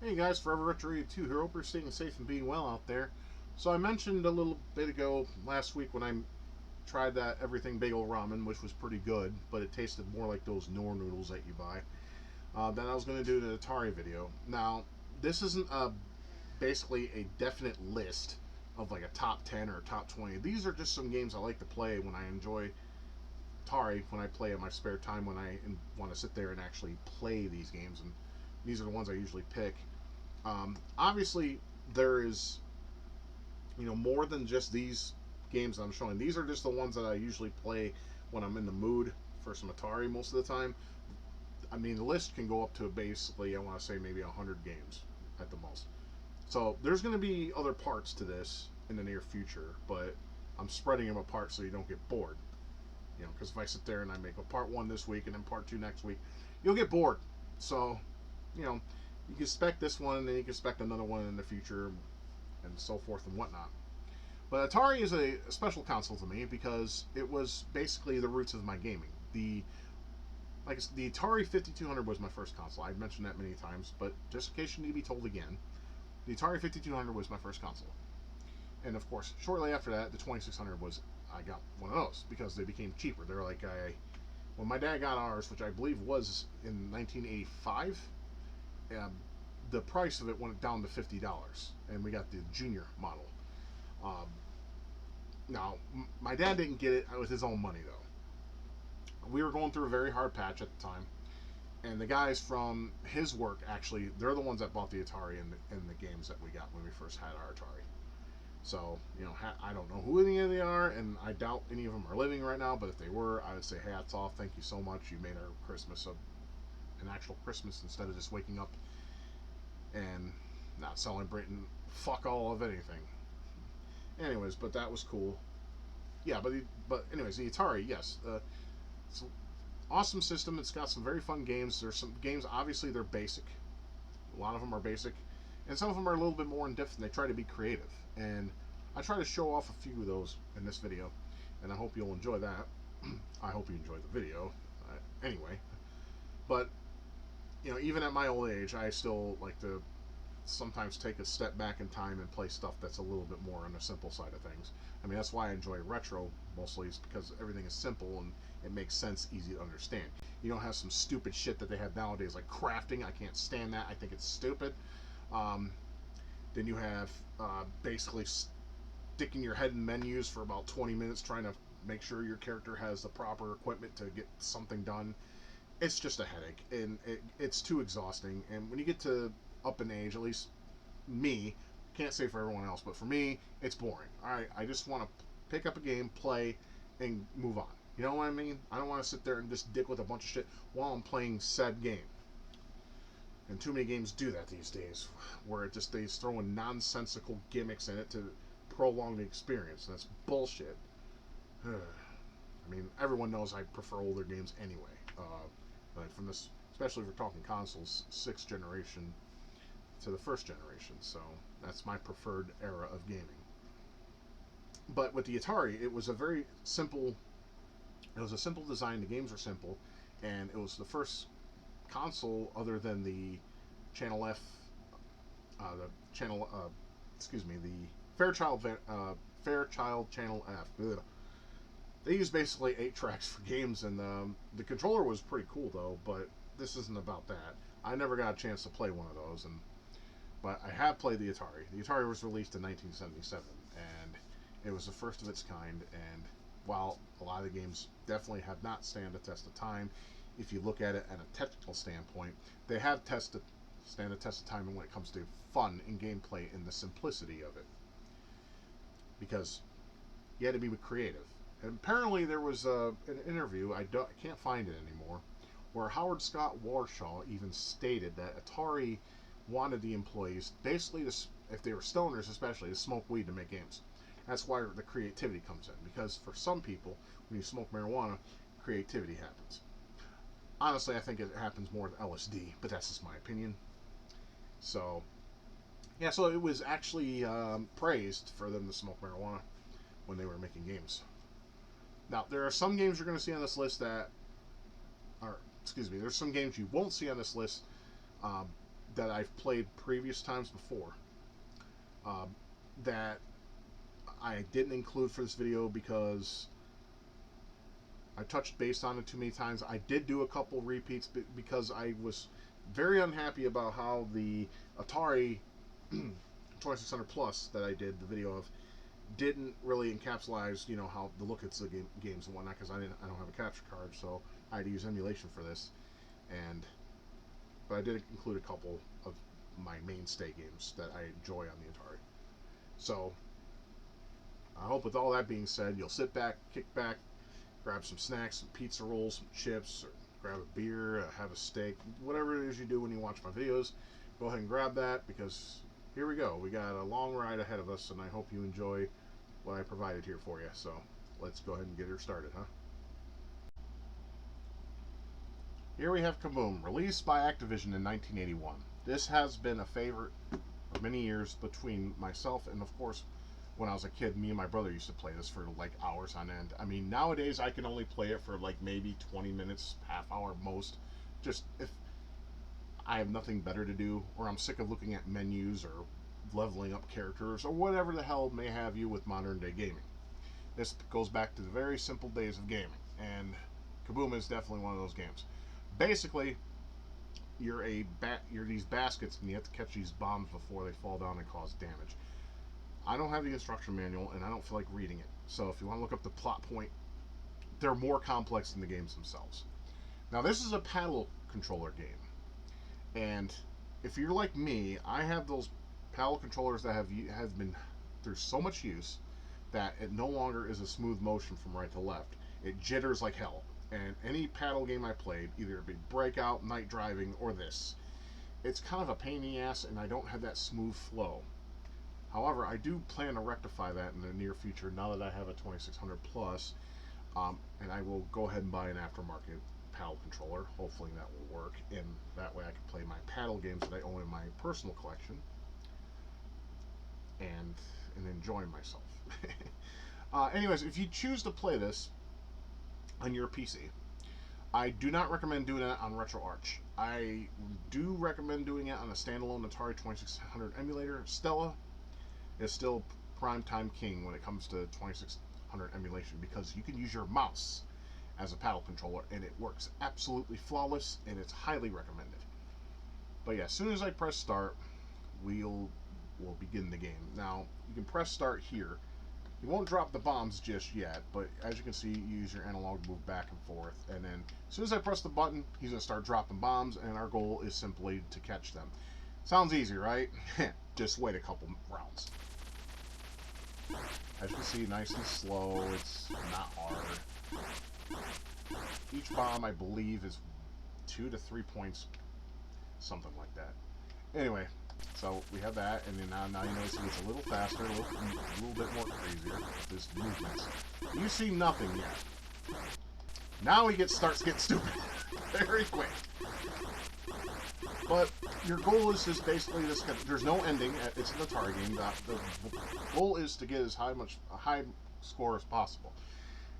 Hey guys, Forever Retro 2 here. Hope you're staying safe and being well out there. So I mentioned a little bit ago last week when I tried that everything bagel ramen, which was pretty good, but it tasted more like those Knorr noodles that you buy. That I was going to do the Atari video. Now, this isn't basically a definite list of like a top 10 or a top 20. These are just some games I like to play when I enjoy Atari, when I play in my spare time, when I want to sit there and actually play these games. And these are the ones I usually pick. Obviously, there is more than just these games that I'm showing. These are just the ones that I usually play when I'm in the mood for some Atari most of the time. I mean, the list can go up to basically, I want to say maybe 100 games at the most. So there's going to be other parts to this in the near future, but I'm spreading them apart so you don't get bored. Because if I sit there and I make a part one this week and then part two next week, you'll get bored. So, you know, you can expect this one and then you can expect another one in the future and so forth and whatnot. But Atari is a special console to me because it was basically the roots of my gaming. The Atari 5200 was my first console. I've mentioned that many times, but just in case you need to be told again, the Atari 5200 was my first console. And of course, shortly after that, the 2600 was I got one of those because they became cheaper. They're like when my dad got ours, which I believe was in 1985. Um, the price of it went down to $50, and we got the junior model. Um, Now, my dad didn't get it with his own money though. We were going through a very hard patch at the time, and the guys from his work actually they're the ones that bought the Atari and the games that we got when we first had our Atari. So I don't know who any of them are, and I doubt any of them are living right now. But if they were, I would say hats off. Thank you so much. You made our Christmas an actual Christmas instead of just waking up and not celebrating fuck all of anything. Anyways, but that was cool. Yeah, but anyways, the Atari, yes, it's an awesome system. It's got some very fun games. There's some games obviously they're basic. A lot of them are basic, and some of them are a little bit more in depth, and they try to be creative. And I try to show off a few of those in this video, and I hope you'll enjoy that. I hope you enjoy the video. Anyway, but even at my old age, I still like to sometimes take a step back in time and play stuff that's a little bit more on the simple side of things. I mean, that's why I enjoy retro mostly, is because everything is simple and it makes sense, easy to understand. You don't have some stupid shit that they have nowadays like crafting. I can't stand that. I think it's stupid. Um, then you have basically sticking your head in menus for about 20 minutes trying to make sure your character has the proper equipment to get something done. It's just a headache, and it's too exhausting. And when you get to up in age, at least me, can't say for everyone else, but for me, it's boring. I just want to pick up a game, play, and move on. You know what I mean? I don't want to sit there and just dick with a bunch of shit while I'm playing said game. And too many games do that these days, where it just they throw in nonsensical gimmicks in it to prolong the experience. And that's bullshit. I mean, everyone knows I prefer older games anyway. But from this, especially if we're talking consoles, sixth generation to the first generation. So that's my preferred era of gaming. But with the Atari, it was a very simple. It was a simple design. The games were simple, and it was the first console other than the Channel F, the channel. Excuse me, the Fairchild Channel F. Ugh. They used basically 8 tracks for games, and the controller was pretty cool though. But this isn't about that. I never got a chance to play one of those, but I have played the Atari. The Atari was released in 1977, and it was the first of its kind. And while a lot of the games definitely have not stand the test of time, if you look at it at a technical standpoint, they have stand the test of time when it comes to fun and gameplay and the simplicity of it. Because you had to be creative. And apparently there was an interview, I can't find it anymore, where Howard Scott Warshaw even stated that Atari wanted the employees, basically, if they were stoners especially, to smoke weed to make games. That's why the creativity comes in. Because for some people, when you smoke marijuana, creativity happens. Honestly, I think it happens more with LSD, but that's just my opinion. So, yeah, so it was actually praised for them to smoke marijuana when they were making games. Now, there are some games you're going to see on this list that, or excuse me, there's some games you won't see on this list that I've played previous times before uh, that I didn't include for this video because I touched base on it too many times. I did do a couple repeats because I was very unhappy about how the Atari 2600 Plus that I did the video of didn't really encapsulate, you know, how the look at the games and whatnot, because I don't have a capture card, so I had to use emulation for this. But I did include a couple of my mainstay games that I enjoy on the Atari. So I hope with all that being said, you'll sit back, kick back, grab some snacks, some pizza rolls, some chips, or grab a beer, have a steak, whatever it is you do when you watch my videos. Go ahead and grab that, because here we go. We got a long ride ahead of us, and I hope you enjoy what I provided here for you. So let's go ahead and get her started, huh? Here we have Kaboom, released by Activision in 1981. This has been a favorite for many years between myself and, of course, when I was a kid, me and my brother used to play this for like hours on end. I mean, nowadays I can only play it for like maybe 20 minutes, half hour most, just if I have nothing better to do, or I'm sick of looking at menus or leveling up characters, or whatever the hell may have you with modern day gaming. This goes back to the very simple days of gaming, and Kaboom is definitely one of those games. Basically, you're these baskets, and you have to catch these bombs before they fall down and cause damage. I don't have the instruction manual, and I don't feel like reading it. So if you want to look up the plot point, they're more complex than the games themselves. Now, this is a paddle controller game. And if you're like me, I have those paddle controllers that have been through so much use that it no longer is a smooth motion from right to left. It jitters like hell. And any paddle game I played, either it be Breakout, Night Driving, or this, it's kind of a pain in the ass, and I don't have that smooth flow. However, I do plan to rectify that in the near future now that I have a 2600 Plus, and I will go ahead and buy an aftermarket paddle controller. Hopefully that will work, and that way I can play my paddle games that I own in my personal collection and enjoy myself. Anyways, if you choose to play this on your PC, I do not recommend doing it on RetroArch. I do recommend doing it on a standalone Atari 2600 emulator. Stella is still primetime king when it comes to 2600 emulation, because you can use your mouse as a paddle controller and it works absolutely flawless, and it's highly recommended. But yeah, as soon as I press start, we'll begin the game. Now, you can press start here. You won't drop the bombs just yet, but as you can see, you use your analog to move back and forth, and then as soon as I press the button, he's going to start dropping bombs, and our goal is simply to catch them. Sounds easy, right? Just wait a couple rounds. As you can see, nice and slow. It's not hard. Each bomb, I believe, is 2 to 3 points, something like that. Anyway, so we have that, and then now you notice it gets a little faster, a little bit more crazier with this movements. You see nothing yet. Now he starts getting stupid very quick. But your goal is just basically this. There's no ending. It's an Atari game. The goal is to get a high score as possible.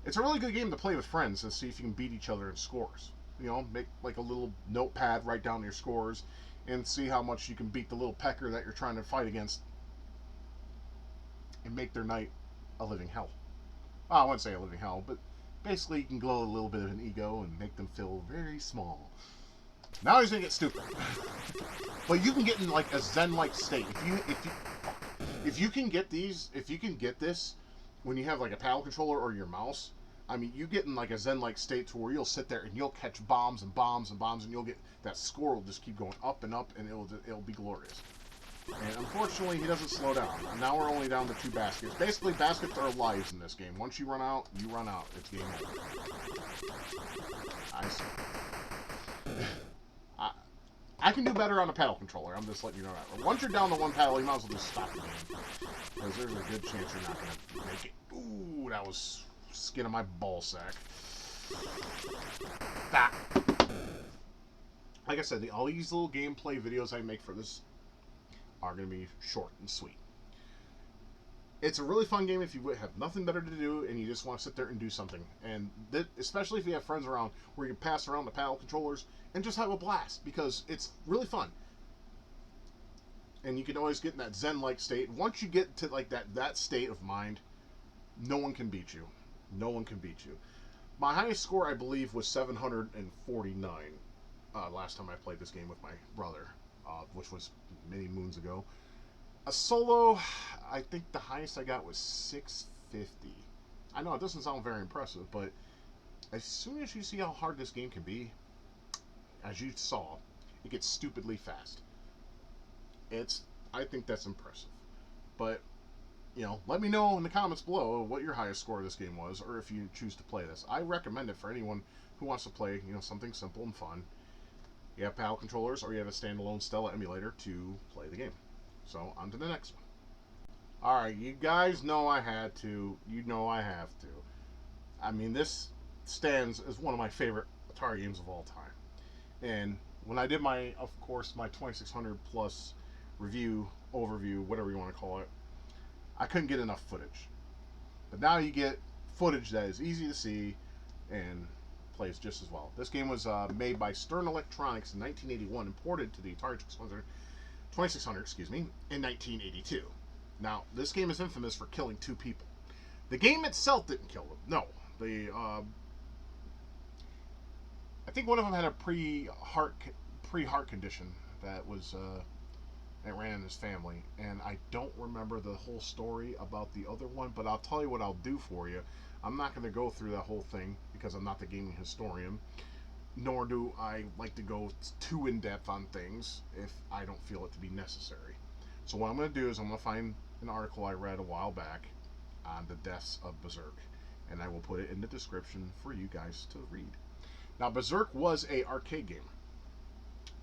It's a really good game to play with friends and see if you can beat each other in scores. You know, make like a little notepad, write down your scores, and see how much you can beat the little pecker that you're trying to fight against, and make their night a living hell. Well, I wouldn't say a living hell, but basically you can glow a little bit of an ego and make them feel very small. Now he's gonna get stupid. But you can get in like a zen-like state. If you can get this when you have like a paddle controller or your mouse, I mean, you get in like a zen-like state to where you'll sit there and you'll catch bombs and bombs and bombs, and you'll get that score will just keep going up and up, and it'll be glorious. And unfortunately, he doesn't slow down. Now we're only down to 2 baskets. Basically, baskets are lives in this game. Once you run out, you run out. It's game over. I see. I can do better on a paddle controller. I'm just letting you know that. Once you're down to 1 paddle, you might as well just stop the game, because there's a good chance you're not going to make it. Ooh, that was skin of my ball sack. Ah. Like I said, all these little gameplay videos I make for this are going to be short and sweet. It's a really fun game if you have nothing better to do and you just want to sit there and do something. And especially if you have friends around where you can pass around the paddle controllers and just have a blast, because it's really fun. and you can always get in that zen-like state. Once you get to like that state of mind, no one can beat you. No one can beat you. My highest score, I believe, was 749 last time I played this game with my brother, which was many moons ago. A solo, I think the highest I got was 650. I know it doesn't sound very impressive, but as soon as you see how hard this game can be, as you saw, it gets stupidly fast. I think that's impressive. But, you know, let me know in the comments below what your highest score of this game was, or if you choose to play this. I recommend it for anyone who wants to play, you know, something simple and fun. You have PAL controllers, or you have a standalone Stella emulator to play the game. So, on to the next one. Alright, you guys know I had to. You know I have to. I mean, this stands as one of my favorite Atari games of all time. And when I did my 2600 plus review, overview, whatever you want to call it, I couldn't get enough footage. But now you get footage that is easy to see and plays just as well. This game was made by Stern Electronics in 1981, imported to the Atari 2600, excuse me, in 1982. Now, this game is infamous for killing 2 people. The game itself didn't kill them. No. I think one of them had a pre-heart condition that was that ran in his family, and I don't remember the whole story about the other one, but I'll tell you what I'll do for you. I'm not going to go through that whole thing because I'm not the gaming historian, nor do I like to go too in-depth on things if I don't feel it to be necessary. So what I'm going to do is I'm going to find an article I read a while back on the deaths of Berserk, and I will put it in the description for you guys to read. Now, Berserk was a arcade game,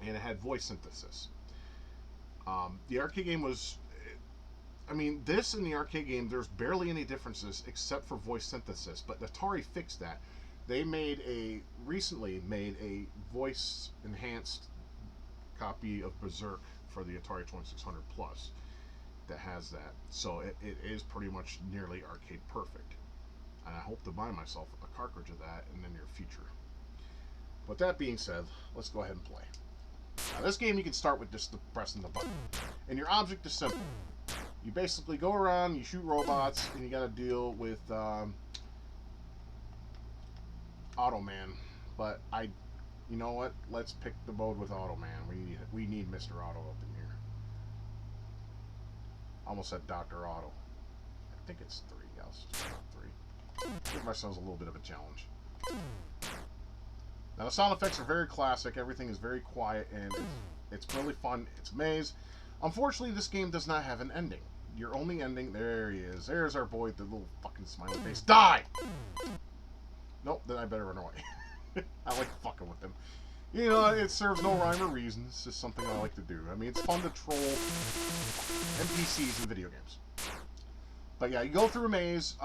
and it had voice synthesis. The arcade game was, I mean, this and the arcade game, there's barely any differences except for voice synthesis, but Atari fixed that. They recently made a voice enhanced copy of Berserk for the Atari 2600 Plus that has that. So it is pretty much nearly arcade perfect. And I hope to buy myself a cartridge of that in the near future. With that being said, let's go ahead and play. Now, this game you can start with just pressing the button. And your object is simple. You basically go around, you shoot robots, and you got to deal with Automan. But you know what? Let's pick the mode with Automan. We need Mr. Auto up in here. Almost said Dr. Auto. I think it's 3. Yeah, let's just go 3. Give ourselves a little bit of a challenge. Now, the sound effects are very classic. Everything is very quiet, and it's really fun. It's a maze. Unfortunately, this game does not have an ending. Your only ending... There he is. There's our boy with the little fucking smiley face. Die! Nope, then I better run away. I like fucking with him. You know, it serves no rhyme or reason. It's just something I like to do. I mean, it's fun to troll NPCs in video games. But yeah, you go through a maze.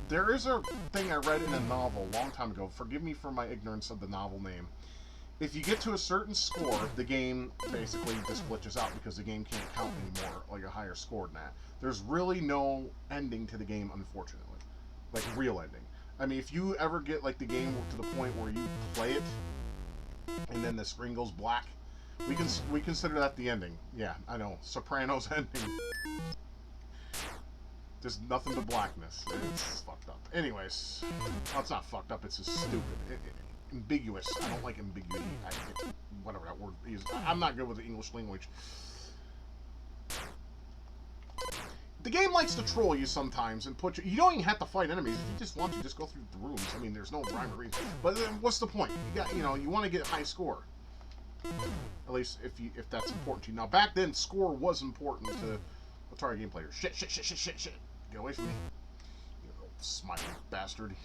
There is a thing I read in a novel a long time ago. Forgive me for my ignorance of the novel name. If you get to a certain score, the game basically just glitches out because the game can't count anymore, like a higher score than that. There's really no ending to the game, unfortunately. Like, real ending. I mean, if you ever get, like, the game to the point where you play it, and then the screen goes black, we consider that the ending. Yeah, I know. Sopranos ending. There's nothing but blackness. It's fucked up. Anyways, well, it's not fucked up. It's just stupid. Ambiguous. I don't like ambiguity. Whatever that word is. I'm not good with the English language. The game likes to troll you sometimes and put you... You don't even have to fight enemies. If you just want to, just go through the rooms. I mean, there's no rhyme or reason. But what's the point? You want to get a high score. At least if that's important to you. Now, back then, score was important to Atari game players. Shit. Get away from me. You little smiling bastard.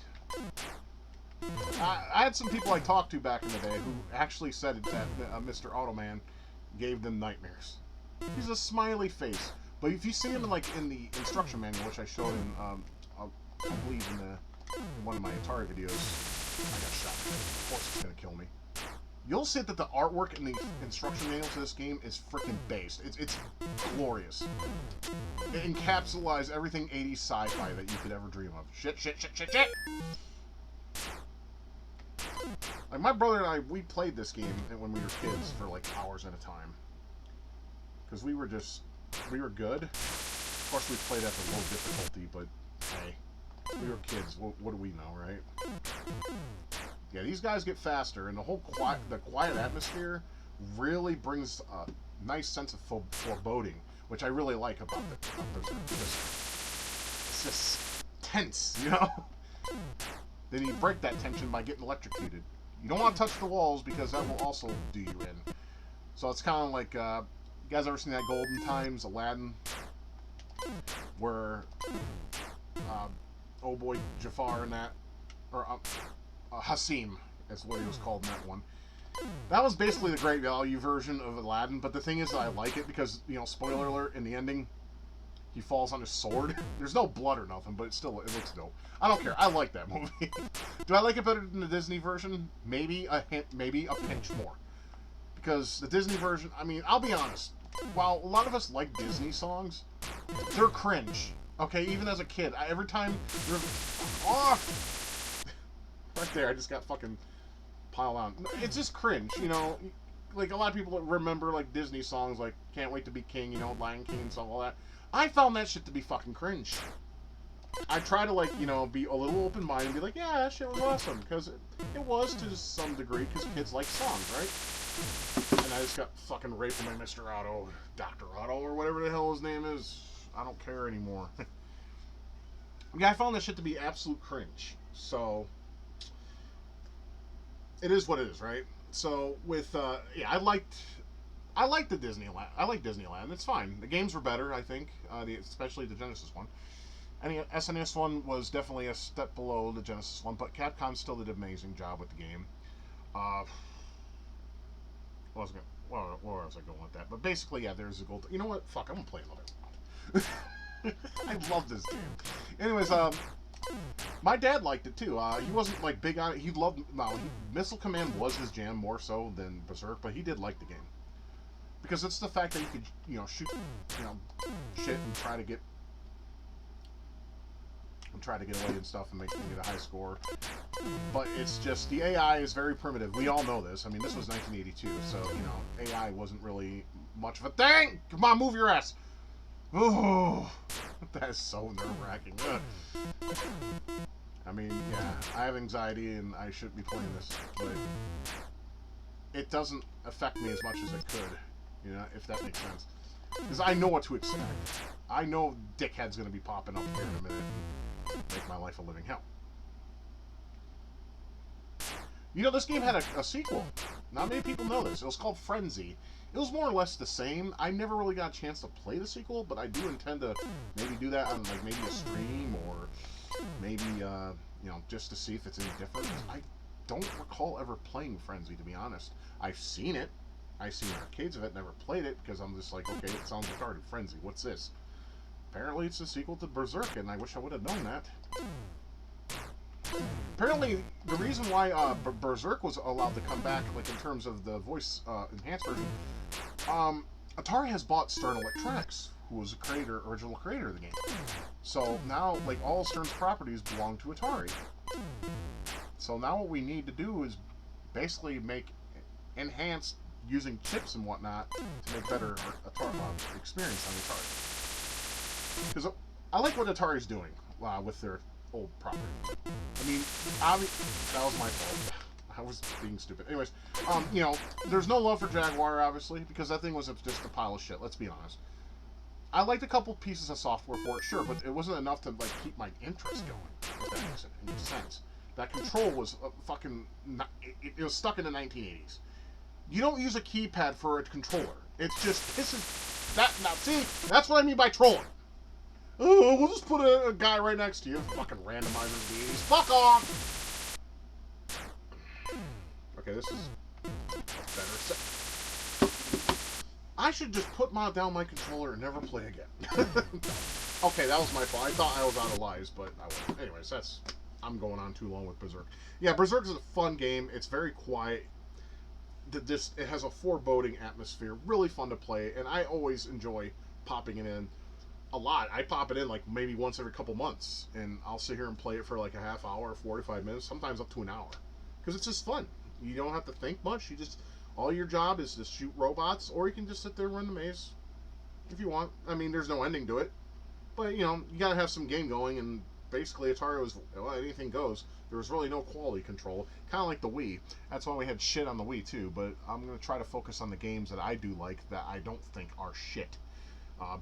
I had some people I talked to back in the day who actually said that Mr. Automan gave them nightmares. He's a smiley face. But if you see him in the instruction manual, which I showed in, I believe in one of my Atari videos, I got shot. Of course it's going to kill me. You'll see that the artwork in the instruction manual to this game is freaking based. It's glorious. It encapsulates everything 80s sci-fi that you could ever dream of. Shit. Like, my brother and I, we played this game when we were kids for, like, hours at a time. because we were good. Of course, we played at the low difficulty, but hey, we were kids. What do we know, right? Yeah, these guys get faster, and the quiet atmosphere really brings a nice sense of foreboding, which I really like about Berserk. It's just tense, you know? Then you break that tension by getting electrocuted. You don't want to touch the walls because that will also do you in. So it's kind of like, you guys ever seen that Golden Times, Aladdin? Where, oh boy, Jafar and that, or Hasim, is what he was called in that one. That was basically the great value version of Aladdin, but the thing is that I like it because, you know, spoiler alert, in the ending, he falls on his sword. There's no blood or nothing, but it looks dope. I don't care. I like that movie. Do I like it better than the Disney version? Maybe a pinch more. Because the Disney version, I mean, I'll be honest. While a lot of us like Disney songs, they're cringe. Okay, even as a kid, every time you're off, right there, I just got fucking piled on. It's just cringe, you know. Like a lot of people remember like Disney songs, like "Can't Wait to Be King," you know, "Lion King" and stuff all that. I found that shit to be fucking cringe. I try to, like, you know, be a little open-minded and be like, yeah, that shit was awesome, because it was to some degree, because kids like songs, right? And I just got fucking raped by Mr. Otto, Dr. Otto, or whatever the hell his name is. I don't care anymore. Yeah, I found that shit to be absolute cringe. So, it is what it is, right? So, with, yeah, I like the Disneyland. I like Disneyland. It's fine. The games were better, I think, especially the Genesis one. And the SNES one was definitely a step below the Genesis one, but Capcom still did an amazing job with the game. Where was I going with that? But basically, yeah, there's a gold. You know what? Fuck, I'm gonna play another one. I love this game. Anyways, my dad liked it too. He wasn't like big on it. He loved. No, Missile Command was his jam more so than Berserk, but he did like the game because it's the fact that you could, you know, shoot, you know, shit and try to get away and stuff and get a high score. But it's just, the AI is very primitive. We all know this. I mean, this was 1982, so, you know, AI wasn't really much of a thing. Come on, move your ass. Oh, that is so nerve-wracking. I mean, yeah, I have anxiety and I shouldn't be playing this, but it doesn't affect me as much as it could, you know, if that makes sense. Because I know what to expect. I know Dickhead's going to be popping up here in a minute and make my life a living hell. You know, this game had a sequel. Not many people know this. It was called Frenzy. It was more or less the same. I never really got a chance to play the sequel, but I do intend to maybe do that on, like, maybe a stream or maybe, you know, just to see if it's any different. I don't recall ever playing Frenzy, to be honest. I've seen it. I've seen arcades of it, never played it, because I'm just like, okay, it sounds retarded. Frenzy, what's this? Apparently it's a sequel to Berserk, and I wish I would have known that. Apparently, the reason why Berserk was allowed to come back, like, in terms of the voice enhanced version, Atari has bought Stern Electronics, who was the original creator of the game. So now, like, all Stern's properties belong to Atari. So now what we need to do is basically make enhanced using chips and whatnot to make better experience on Atari. Because I like what Atari's doing with their old property. I mean, that was my fault. I was being stupid. Anyways, you know, there's no love for Jaguar, obviously, because that thing was just a pile of shit, let's be honest. I liked a couple pieces of software for it, sure, but it wasn't enough to, like, keep my interest going, if that makes any sense. That control was fucking... It was stuck in the 1980s. You don't use a keypad for a controller. It's just pisses... Now, see? That's what I mean by trolling. Oh, we'll just put a guy right next to you. Fucking randomizer of the 80s. Fuck off! Okay, this is better. I should just put down my controller and never play again. Okay, that was my fault. I thought I was out of lives, but I wasn't. Anyways, I'm going on too long with Berserk. Yeah, Berserk is a fun game. It's very quiet. It has a foreboding atmosphere. Really fun to play, and I always enjoy popping it in a lot. I pop it in like maybe once every couple months, and I'll sit here and play it for like a half hour, 45 minutes, sometimes up to an hour, because it's just fun. You don't have to think much. All your job is to shoot robots, or you can just sit there and run the maze, if you want. I mean, there's no ending to it, but you know, you gotta have some game going. And basically, Atari was, well, anything goes. There was really no quality control, kind of like the Wii. That's why we had shit on the Wii too. But I'm gonna try to focus on the games that I do like that I don't think are shit.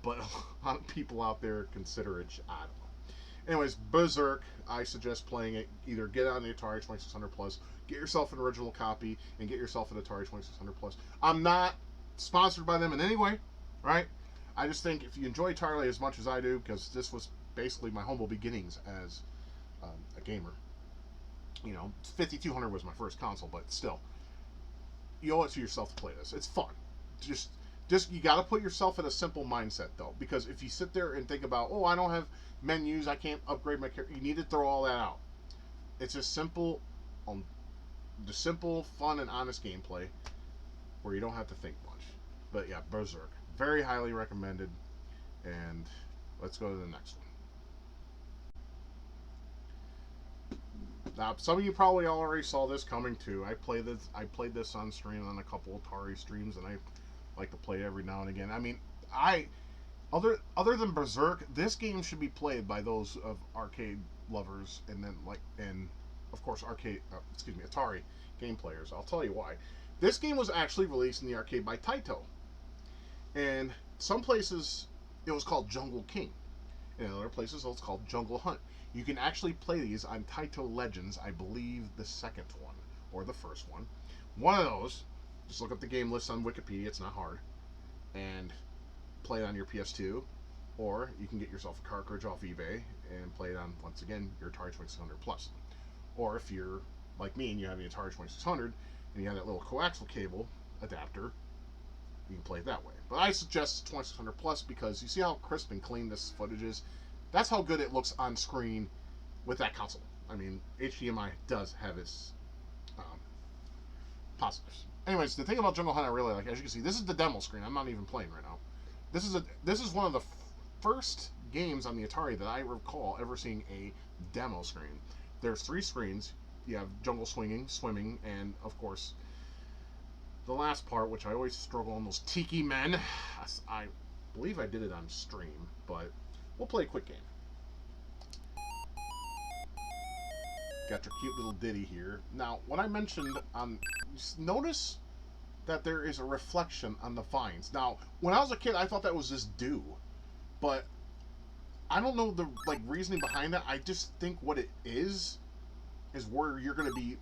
But a lot of people out there consider it. I don't know. Anyways, Berserk. I suggest playing it. Either get on the Atari 2600 Plus, get yourself an original copy, and get yourself an Atari 2600 Plus. I'm not sponsored by them in any way, right? I just think if you enjoy Atari as much as I do, because this was basically my humble beginnings as a gamer. You know, 5200 was my first console, but still, you owe it to yourself to play this. It's fun. Just you got to put yourself in a simple mindset though, because if you sit there and think about, oh, I don't have menus, I can't upgrade my character, you need to throw all that out. It's just simple, the simple, fun, and honest gameplay where you don't have to think much. But yeah, Berserk, very highly recommended. And let's go to the next one. Now, some of you probably already saw this coming too. I played this on stream on a couple Atari streams, and I like to play it every now and again. I mean, other than Berserk, this game should be played by those of arcade lovers, and then and of course Atari game players. I'll tell you why. This game was actually released in the arcade by Taito, and some places it was called Jungle King, and in other places it was called Jungle Hunt. You can actually play these on Taito Legends, I believe the second one, or the first one. One of those, just look up the game list on Wikipedia, it's not hard, and play it on your PS2, or you can get yourself a cartridge off eBay and play it on, once again, your Atari 2600 Plus. Or if you're like me and you have the Atari 2600, and you have that little coaxial cable adapter, you can play it that way. But I suggest 2600 Plus because you see how crisp and clean this footage is? That's how good it looks on screen with that console. I mean, HDMI does have its positives. Anyways, the thing about Jungle Hunt I really like, as you can see, this is the demo screen. I'm not even playing right now. This is one of the first games on the Atari that I recall ever seeing a demo screen. There's 3 screens. You have jungle swinging, swimming, and of course the last part, which I always struggle on, those tiki men. I believe I did it on stream, but we'll play a quick game. Got your cute little ditty here. Now, what I mentioned on, notice that there is a reflection on the vines. Now, when I was a kid, I thought that was just dew, but I don't know the reasoning behind that. I just think what it is where you're going to be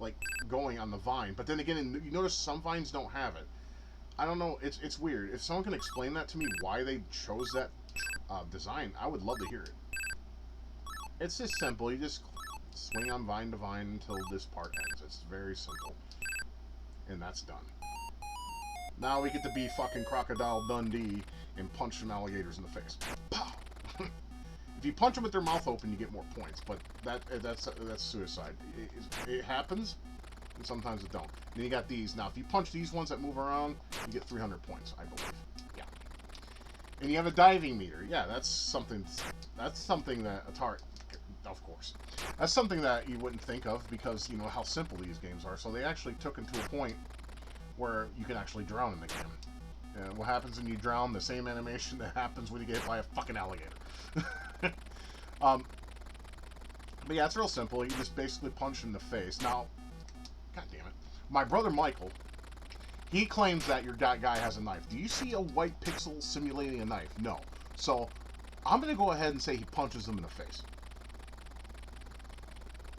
going on the vine. But then again, you notice some vines don't have it. I don't know. It's weird. If someone can explain that to me, why they chose that design, I would love to hear it. It's just simple. You just swing on vine to vine until this part ends. It's very simple. And that's done. Now we get to be fucking Crocodile Dundee and punch some alligators in the face. Pow! If you punch them with their mouth open, you get more points, but that's suicide. It happens, and sometimes it don't. Then you got these. Now, if you punch these ones that move around, you get 300 points, I believe. Yeah. And you have a diving meter. Yeah, that's something that Atari, of course, that's something that you wouldn't think of because you know how simple these games are. So they actually took it to a point where you can actually drown in the game. And what happens when you drown? The same animation that happens when you get hit by a fucking alligator. But yeah, it's real simple. You just basically punch in the face. Now, god damn it, my brother Michael, he claims that your guy has a knife. Do you see a white pixel simulating a knife? No. So I'm gonna go ahead and say he punches him in the face.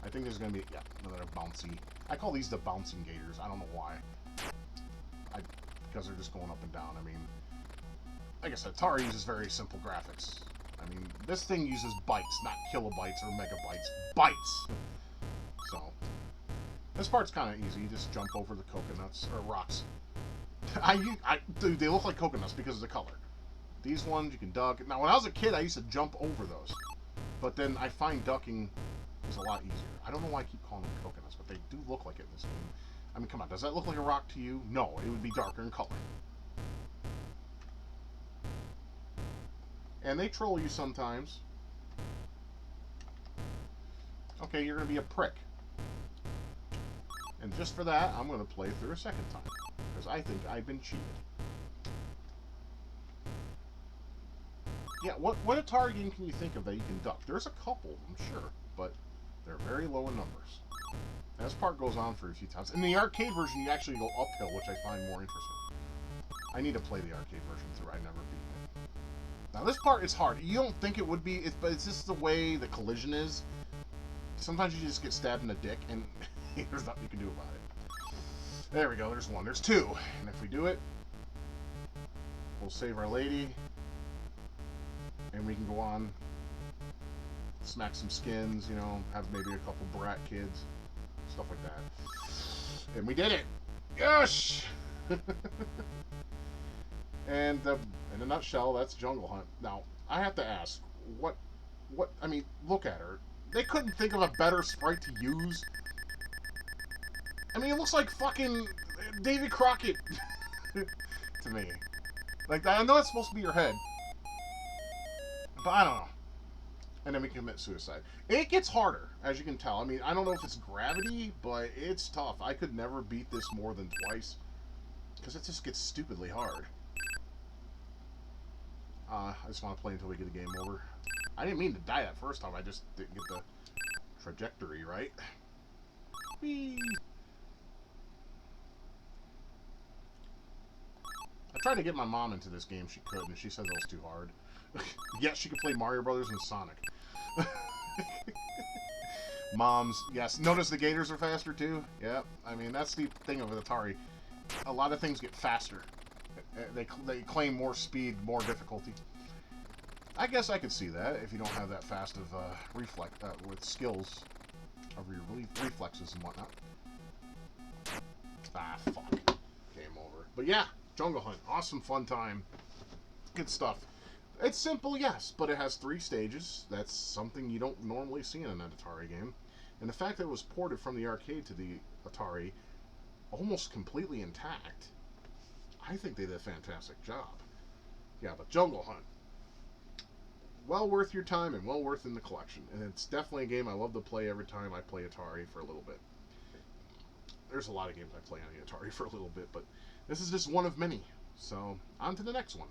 I think there's gonna be another bouncy. I call these the bouncing gators. I don't know why. Because they're just going up and down. I mean, like I said, Atari uses very simple graphics. I mean, this thing uses bytes, not kilobytes or megabytes. Bytes! So, this part's kind of easy. You just jump over the coconuts, or rocks. Dude, they look like coconuts because of the color. These ones, you can duck. Now, when I was a kid, I used to jump over those. But then I find ducking is a lot easier. I don't know why I keep calling them coconuts, but they do look like it in this game. I mean, come on, does that look like a rock to you? No, it would be darker in color. And they troll you sometimes. Okay, you're going to be a prick. And just for that, I'm going to play through a second time. Because I think I've been cheated. Yeah, what Atari game can you think of that you can duck? There's a couple, I'm sure, but they're very low in numbers. And this part goes on for a few times. In the arcade version, you actually go uphill, which I find more interesting. I need to play the arcade version through. I never beat it. Now, this part is hard. You don't think it would be, but it's just the way the collision is. Sometimes you just get stabbed in the dick, and there's nothing you can do about it. There we go. There's one. There's two. And if we do it, we'll save our lady. And we can go on, smack some skins, you know, have maybe a couple brat kids, stuff like that. And we did it! Yes! And in a nutshell, that's Jungle Hunt. Now, I have to ask, I mean, look at her. They couldn't think of a better sprite to use. I mean, it looks like fucking Davy Crockett to me. Like, I know it's supposed to be your head. But I don't know. And then we commit suicide. It gets harder, as you can tell. I mean, I don't know if it's gravity, but it's tough. I could never beat this more than twice. Because it just gets stupidly hard. I just want to play until we get the game over. I didn't mean to die that first time. I just didn't get the trajectory right. Whee! I tried to get my mom into this game. She couldn't, and she said it was too hard. Yes, she could play Mario Brothers and Sonic. Moms, yes. Notice the gators are faster too. Yep. I mean, that's the thing of Atari. A lot of things get faster. They claim more speed, more difficulty. I guess I could see that if you don't have that fast of reflex with skills of your reflexes and whatnot. Ah, fuck. Game over. But yeah, Jungle Hunt, awesome, fun time, good stuff. It's simple, yes, but it has 3 stages. That's something you don't normally see in an Atari game. And the fact that it was ported from the arcade to the Atari almost completely intact, I think they did a fantastic job. Yeah, but Jungle Hunt, well worth your time and well worth in the collection. And it's definitely a game I love to play every time I play Atari for a little bit. There's a lot of games I play on the Atari for a little bit, but this is just one of many. So, on to the next one.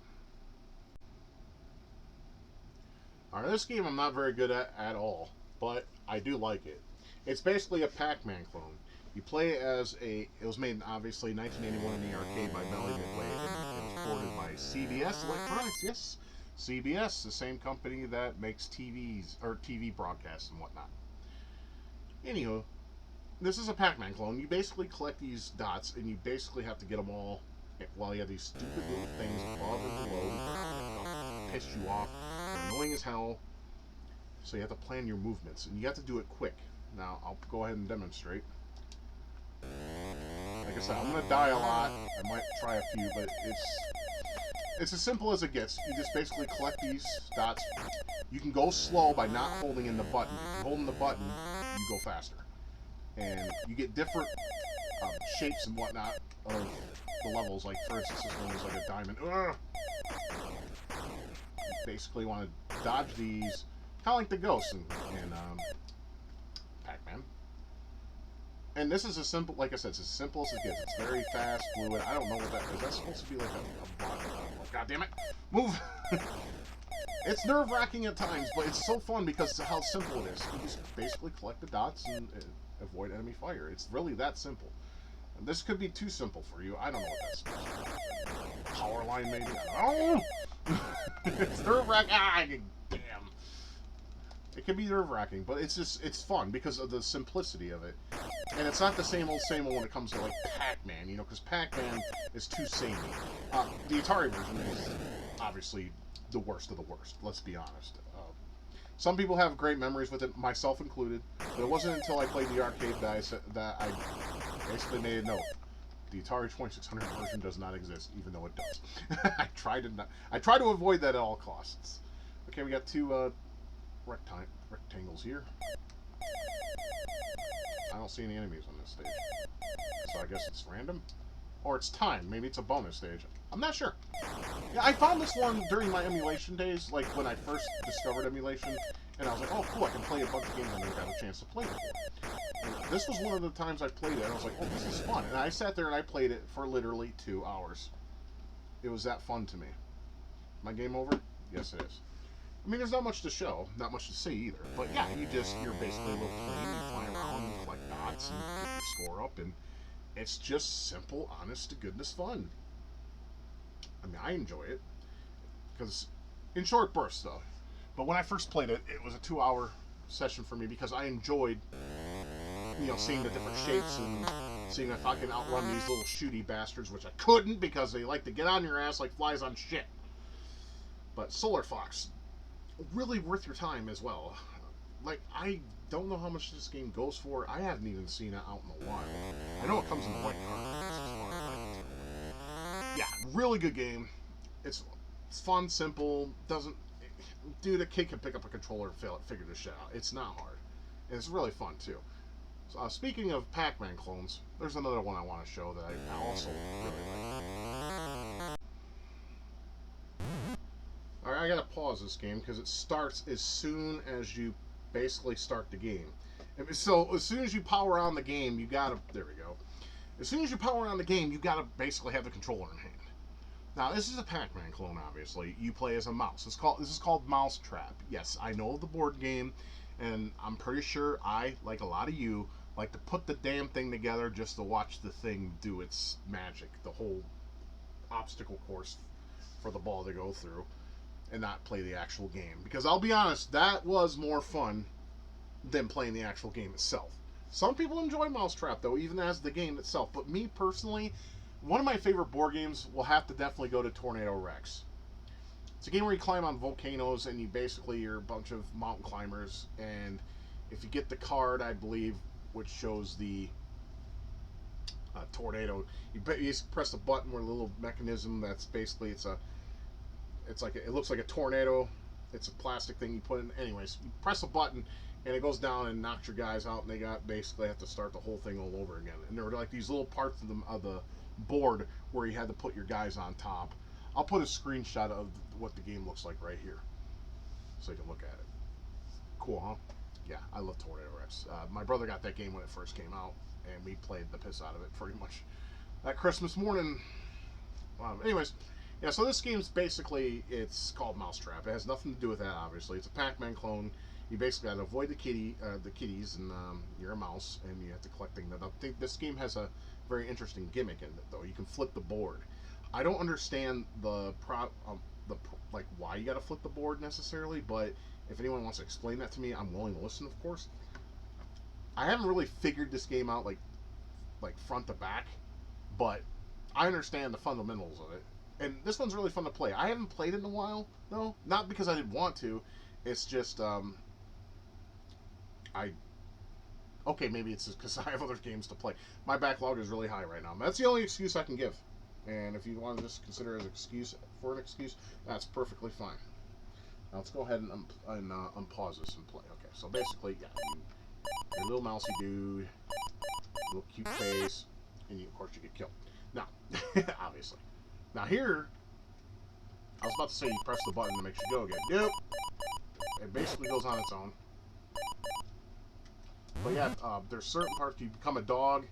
Alright, this game I'm not very good at all, but I do like it. It's basically a Pac-Man clone. You play as it was made, obviously, in 1981 in the arcade by Bally Midway, and it was ported by CBS Electronics, yes. CBS, the same company that makes TVs, or TV broadcasts and whatnot. Anywho, this is a Pac-Man clone. You basically collect these dots, and you basically have to get them all while you have these stupid little things above and below that piss you off. They're annoying as hell. So you have to plan your movements, and you have to do it quick. Now, I'll go ahead and demonstrate. Like I said, I'm going to die a lot. I might try a few, but it's as simple as it gets. You just basically collect these dots. You can go slow by not holding in the button. If you're holding the button, you go faster. And you get different shapes and whatnot of the levels. Like, for instance, this one is like a diamond. Ugh! You basically want to dodge these, kind of like the ghosts in Pac-Man. And this is as simple, like I said, it's as simple as it gets. It's very fast, fluid. I don't know what that is. That's supposed to be like a oh, God damn it! Move! It's nerve-wracking at times, but it's so fun because of how simple it is. You just basically collect the dots and avoid enemy fire. It's really that simple. And this could be too simple for you. I don't know what that's supposed to be. Power line, maybe? Oh! It's nerve-wracking. Ah, damn. It can be nerve-wracking, but it's just, it's fun because of the simplicity of it. And it's not the same old when it comes to, like, Pac-Man, you know, because Pac-Man is too samey. The Atari version is obviously the worst of the worst, let's be honest. Some people have great memories with it, myself included, but it wasn't until I played the arcade that I basically made a note. The Atari 2600 version does not exist, even though it does. I try to avoid that at all costs. Okay, we got 2 rectangles here. I don't see any enemies on this stage. So I guess it's random? Or it's timed. Maybe it's a bonus stage. I'm not sure. Yeah, I found this one during my emulation days, like when I first discovered emulation, and I was like, oh cool, I can play a bunch of games I never got a chance to play before. And this was one of the times I played it, and I was like, oh, this is fun. And I sat there and I played it for literally 2 hours. It was that fun to me. My game over? Yes, it is. I mean, there's not much to show, not much to see either. But yeah, you're basically a little plane, you fly around and collect dots and get your score up, and it's just simple, honest to goodness fun. I mean, I enjoy it because in short bursts though. But when I first played it, it was a 2 hour session for me because I enjoyed, seeing the different shapes and seeing if I can outrun these little shooty bastards, which I couldn't because they like to get on your ass like flies on shit. But Solar Fox, really worth your time as well. Like, I don't know how much this game goes for. I haven't even seen it out in a while. I know it comes in white cartridges. Yeah, really good game. It's fun, simple. Doesn't, dude, a kid can pick up a controller and figure this shit out. It's not hard. And it's really fun too. So, speaking of Pac-Man clones, there's another one I want to show that I also really like. Alright, I gotta pause this game because it starts as soon as you basically start the game. So as soon as you power on the game, you gotta, there we go. As soon as you power on the game, you gotta basically have the controller in hand. Now this is a Pac-Man clone, obviously. You play as a mouse. This is called Mousetrap. Yes, I know the board game, and I'm pretty sure I, like a lot of you, like to put the damn thing together just to watch the thing do its magic, the whole obstacle course for the ball to go through, and not play the actual game. Because I'll be honest, that was more fun than playing the actual game itself. Some people enjoy Mousetrap, though, even as the game itself. But me, personally, one of my favorite board games will have to definitely go to Tornado Rex. It's a game where you climb on volcanoes, and you're a bunch of mountain climbers. And if you get the card, I believe, which shows the tornado, you press the button where a little mechanism that's basically, it looks like a tornado. It's a plastic thing you put in. Anyways, you press a button and it goes down and knocks your guys out, and they basically have to start the whole thing all over again. And there were like these little parts of the board where you had to put your guys on top. I'll put a screenshot of what the game looks like right here, so you can look at it. Cool, huh? Yeah, I love Tornado Rex. My brother got that game when it first came out, and we played the piss out of it pretty much that Christmas morning. Anyways, yeah, so this game's basically, it's called Mousetrap. It has nothing to do with that, obviously. It's a Pac-Man clone. You basically got to avoid the kitties, and you're a mouse, and you have to collect things. This game has a very interesting gimmick in it, though. You can flip the board. I don't understand like why you got to flip the board necessarily, but if anyone wants to explain that to me, I'm willing to listen, of course. I haven't really figured this game out like front to back, but I understand the fundamentals of it. And this one's really fun to play. I haven't played it in a while, though. Not because I didn't want to. It's just, okay, maybe it's just because I have other games to play. My backlog is really high right now. That's the only excuse I can give. And if you want to just consider it as an excuse, that's perfectly fine. Now let's go ahead and unpause this and play. Okay, so basically, yeah, your little mousy dude, little cute face, and of course you get killed. Now, obviously. Now here, I was about to say you press the button to make you go again. Nope. It basically goes on its own. But yeah, there's certain parts you become a dog,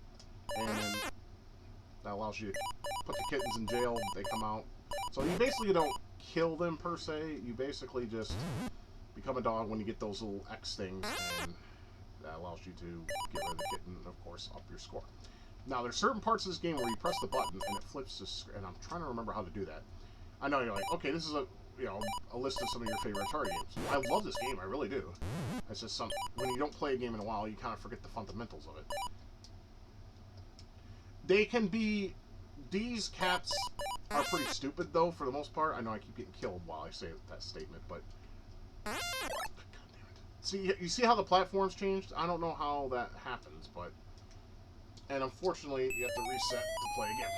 and that allows you to put the kittens in jail. They come out. So you basically don't kill them per se. You basically just become a dog when you get those little X things, and that allows you to get rid of the kitten and, of course, up your score. Now, there's certain parts of this game where you press the button and it flips this, and I'm trying to remember how to do that. I know you're like, okay, this is a list of some of your favorite Atari games. I love this game, I really do. It's just when you don't play a game in a while, you kind of forget the fundamentals of it. These cats are pretty stupid, though, for the most part. I know I keep getting killed while I say that statement, but... God damn it. See, you see how the platforms changed? I don't know how that happens, but... And unfortunately, you have to reset to play again.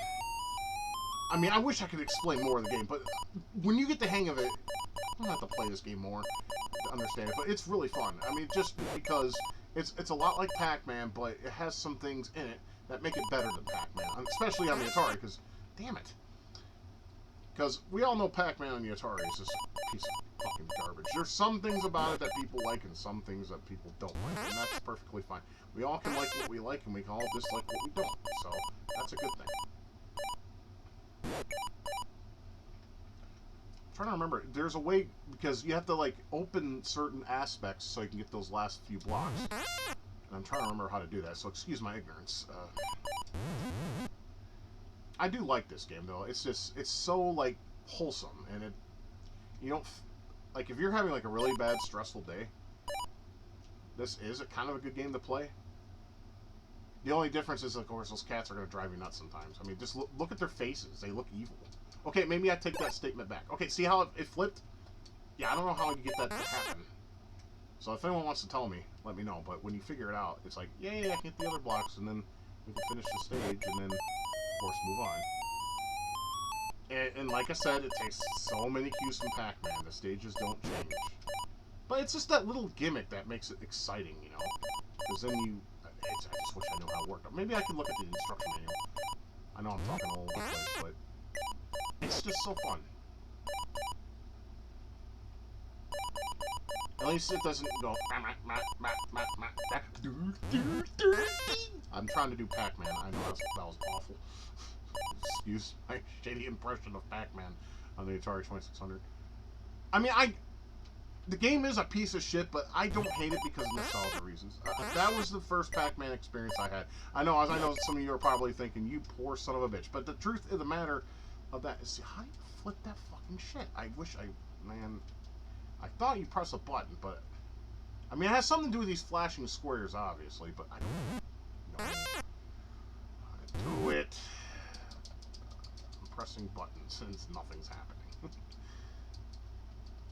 I mean, I wish I could explain more of the game, but when you get the hang of it, I don't have to play this game more to understand it, but it's really fun. I mean, just because it's a lot like Pac-Man, but it has some things in it that make it better than Pac-Man, especially on the Atari, because, damn it. Because we all know Pac-Man on the Atari is just a piece of fucking garbage. There's some things about it that people like and some things that people don't like, and that's perfectly fine. We all can like what we like, and we can all dislike what we don't, so that's a good thing. trying to remember. There's a way, because you have to like open certain aspects so you can get those last few blocks. And I'm trying to remember how to do that, so excuse my ignorance. I do like this game though. It's just, it's so like wholesome, and it, you don't, like, if you're having like a really bad stressful day, this is a kind of a good game to play. The only difference is, of course, those cats are going to drive you nuts sometimes. I mean, just look at their faces. They look evil. Okay, maybe I take that statement back. Okay, see how it flipped? Yeah, I don't know how you get that to happen. So if anyone wants to tell me, let me know. But when you figure it out, it's like, yay, I can hit the other blocks, and then we can finish the stage, and then, of course, move on. And like I said, it takes so many cues from Pac-Man. The stages don't change. But it's just that little gimmick that makes it exciting, you know? Because then you... I just wish I knew how it worked. Maybe I can look at the instruction manual. I know I'm talking all over the place, but... it's just so fun. At least it doesn't go... I'm trying to do Pac-Man. I know that was awful. Excuse my shady impression of Pac-Man on the Atari 2600. I mean, the game is a piece of shit, but I don't hate it because of nostalgia reasons. That was the first Pac-Man experience I had. I know some of you are probably thinking, you poor son of a bitch. But the truth of the matter of that is, how do you flip that fucking shit? I thought you press a button, but... I mean, it has something to do with these flashing squares, obviously, but I don't know how to do it. I'm pressing buttons, and nothing's happening.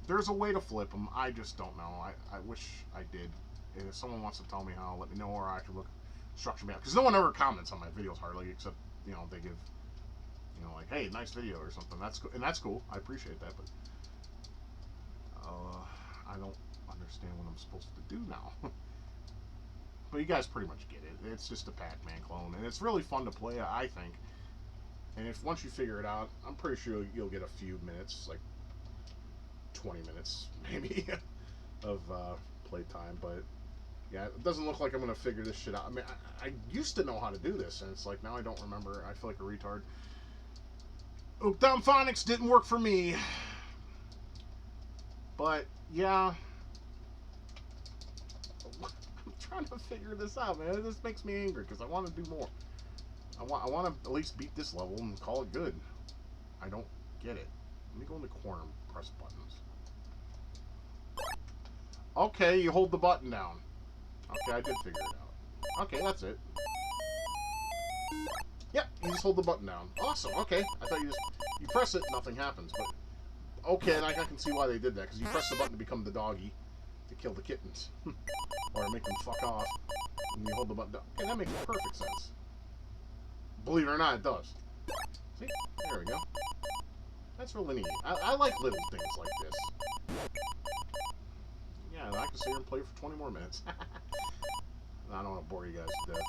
There's a way to flip them. I just don't know. I wish I did. And if someone wants to tell me how, let me know, or I can look instruction manual. Because no one ever comments on my videos hardly, except, you know, they give, you know, like, hey, nice video or something. That's cool, and that's cool. I appreciate that, but I don't understand what I'm supposed to do now. But you guys pretty much get it. It's just a Pac-Man clone, and it's really fun to play, I think. And if once you figure it out, I'm pretty sure you'll get a few minutes, like 20 minutes maybe of playtime. But yeah, it doesn't look like I'm gonna figure this shit out. I mean, I used to know how to do this, and it's like now I don't remember. I feel like a retard. Down phonics didn't work for me. But yeah, I'm trying to figure this out, man. This makes me angry because I want to do more. I want to at least beat this level and call it good. I don't get it. Let me go in the corner and press buttons. Okay, you hold the button down. Okay, I did figure it out. Okay, that's it. Yep, you just hold the button down. Awesome, okay. I thought you press it, nothing happens, but... okay, and I can see why they did that, because you press the button to become the doggy, to kill the kittens. Or to make them fuck off, and you hold the button down. Okay, that makes perfect sense. Believe it or not, it does. See? There we go. That's really neat. I like little things like this. Yeah, and I can sit here and play for 20 more minutes. I don't want to bore you guys to death.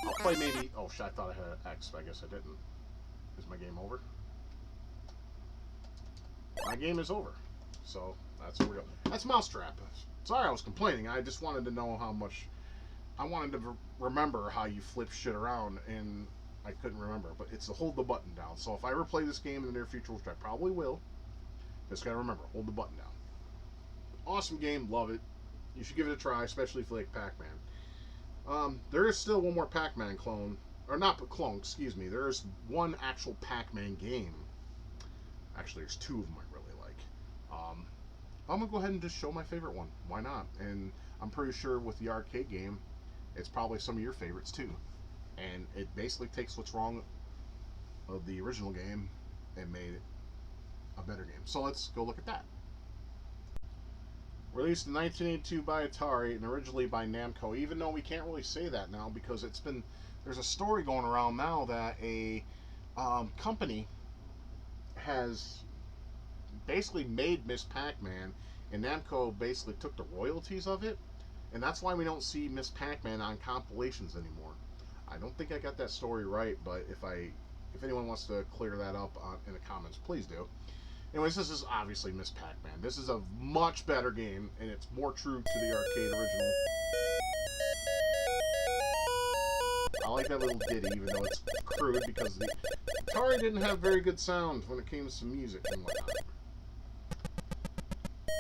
I'll play maybe... oh, shit, I thought I had an X, but I guess I didn't. Is my game over? My game is over. So, that's where we go. That's Mousetrap. Sorry I was complaining. I just wanted to know how much... I wanted to remember how you flip shit around, and I couldn't remember. But it's to hold the button down. So if I ever play this game in the near future, which I probably will, just gotta remember, hold the button down. Awesome game, love it. You should give it a try, especially if you like Pac-Man. There is still one more Pac-Man clone. Or not clone, excuse me. There is one actual Pac-Man game. Actually, there's two of them I really like. I'm going to go ahead and just show my favorite one. Why not? And I'm pretty sure with the arcade game, it's probably some of your favorites too. And it basically takes what's wrong of the original game and made it a better game. So let's go look at that. Released in 1982 by Atari and originally by Namco, even though we can't really say that now because it's been... there's a story going around now that a company has basically made Miss Pac-Man, and Namco basically took the royalties of it, and that's why we don't see Miss Pac-Man on compilations anymore. I don't think I got that story right, but if anyone wants to clear that up in the comments, please do. Anyways, this is obviously Miss Pac-Man. This is a much better game, and it's more true to the arcade original. I like that little ditty, even though it's crude, because the Atari didn't have very good sound when it came to music and whatnot.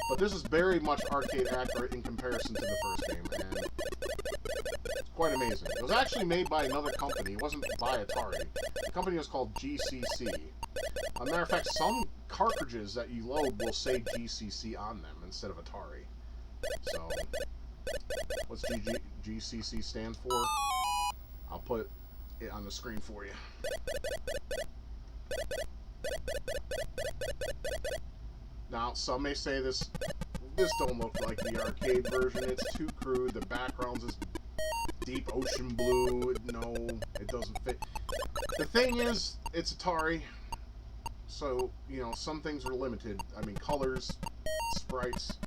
But this is very much arcade accurate in comparison to the first game, and it's quite amazing. It was actually made by another company. It wasn't by Atari. The company was called GCC. As a matter of fact, some cartridges that you load will say GCC on them instead of Atari. So, what's GCC stand for? I'll put it on the screen for you. Now, some may say this don't look like the arcade version. It's too crude. The background's this deep ocean blue. No, it doesn't fit. The thing is, it's Atari, so, you know, some things are limited. I mean, colors, sprites,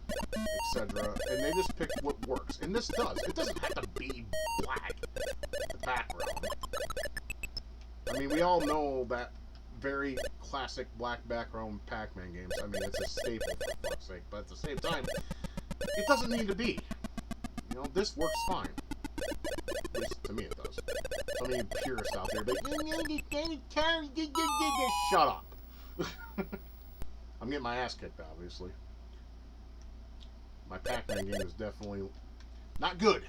etc. And they just pick what works. And this does. It doesn't have to be black, the background. I mean, we all know that very classic black background Pac-Man games. I mean, it's a staple, for fuck's sake. But at the same time, it doesn't need to be. You know, this works fine. At least to me it does. Some of you purists out there, but shut up. I'm getting my ass kicked, obviously. My Pac-Man game is definitely not good.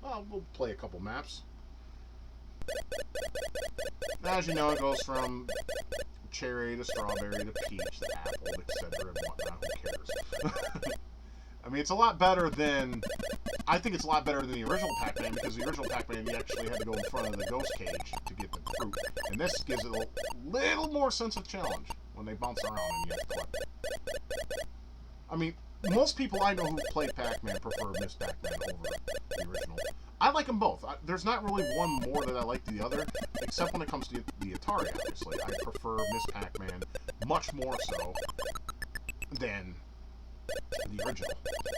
Well, we'll play a couple maps. As you know, it goes from cherry to strawberry to peach to apple, etc. and whatnot. Who cares? I mean, it's a lot better than... I think it's a lot better than the original Pac-Man, because the original Pac-Man, you actually had to go in front of the ghost cage to get the fruit. And this gives it a little more sense of challenge when they bounce around and you have to collect. I mean, most people I know who play Pac-Man prefer Miss Pac-Man over the original. I like them both. There's not really one more that I like than the other, except when it comes to the Atari, obviously. I prefer Miss Pac-Man much more so than the original.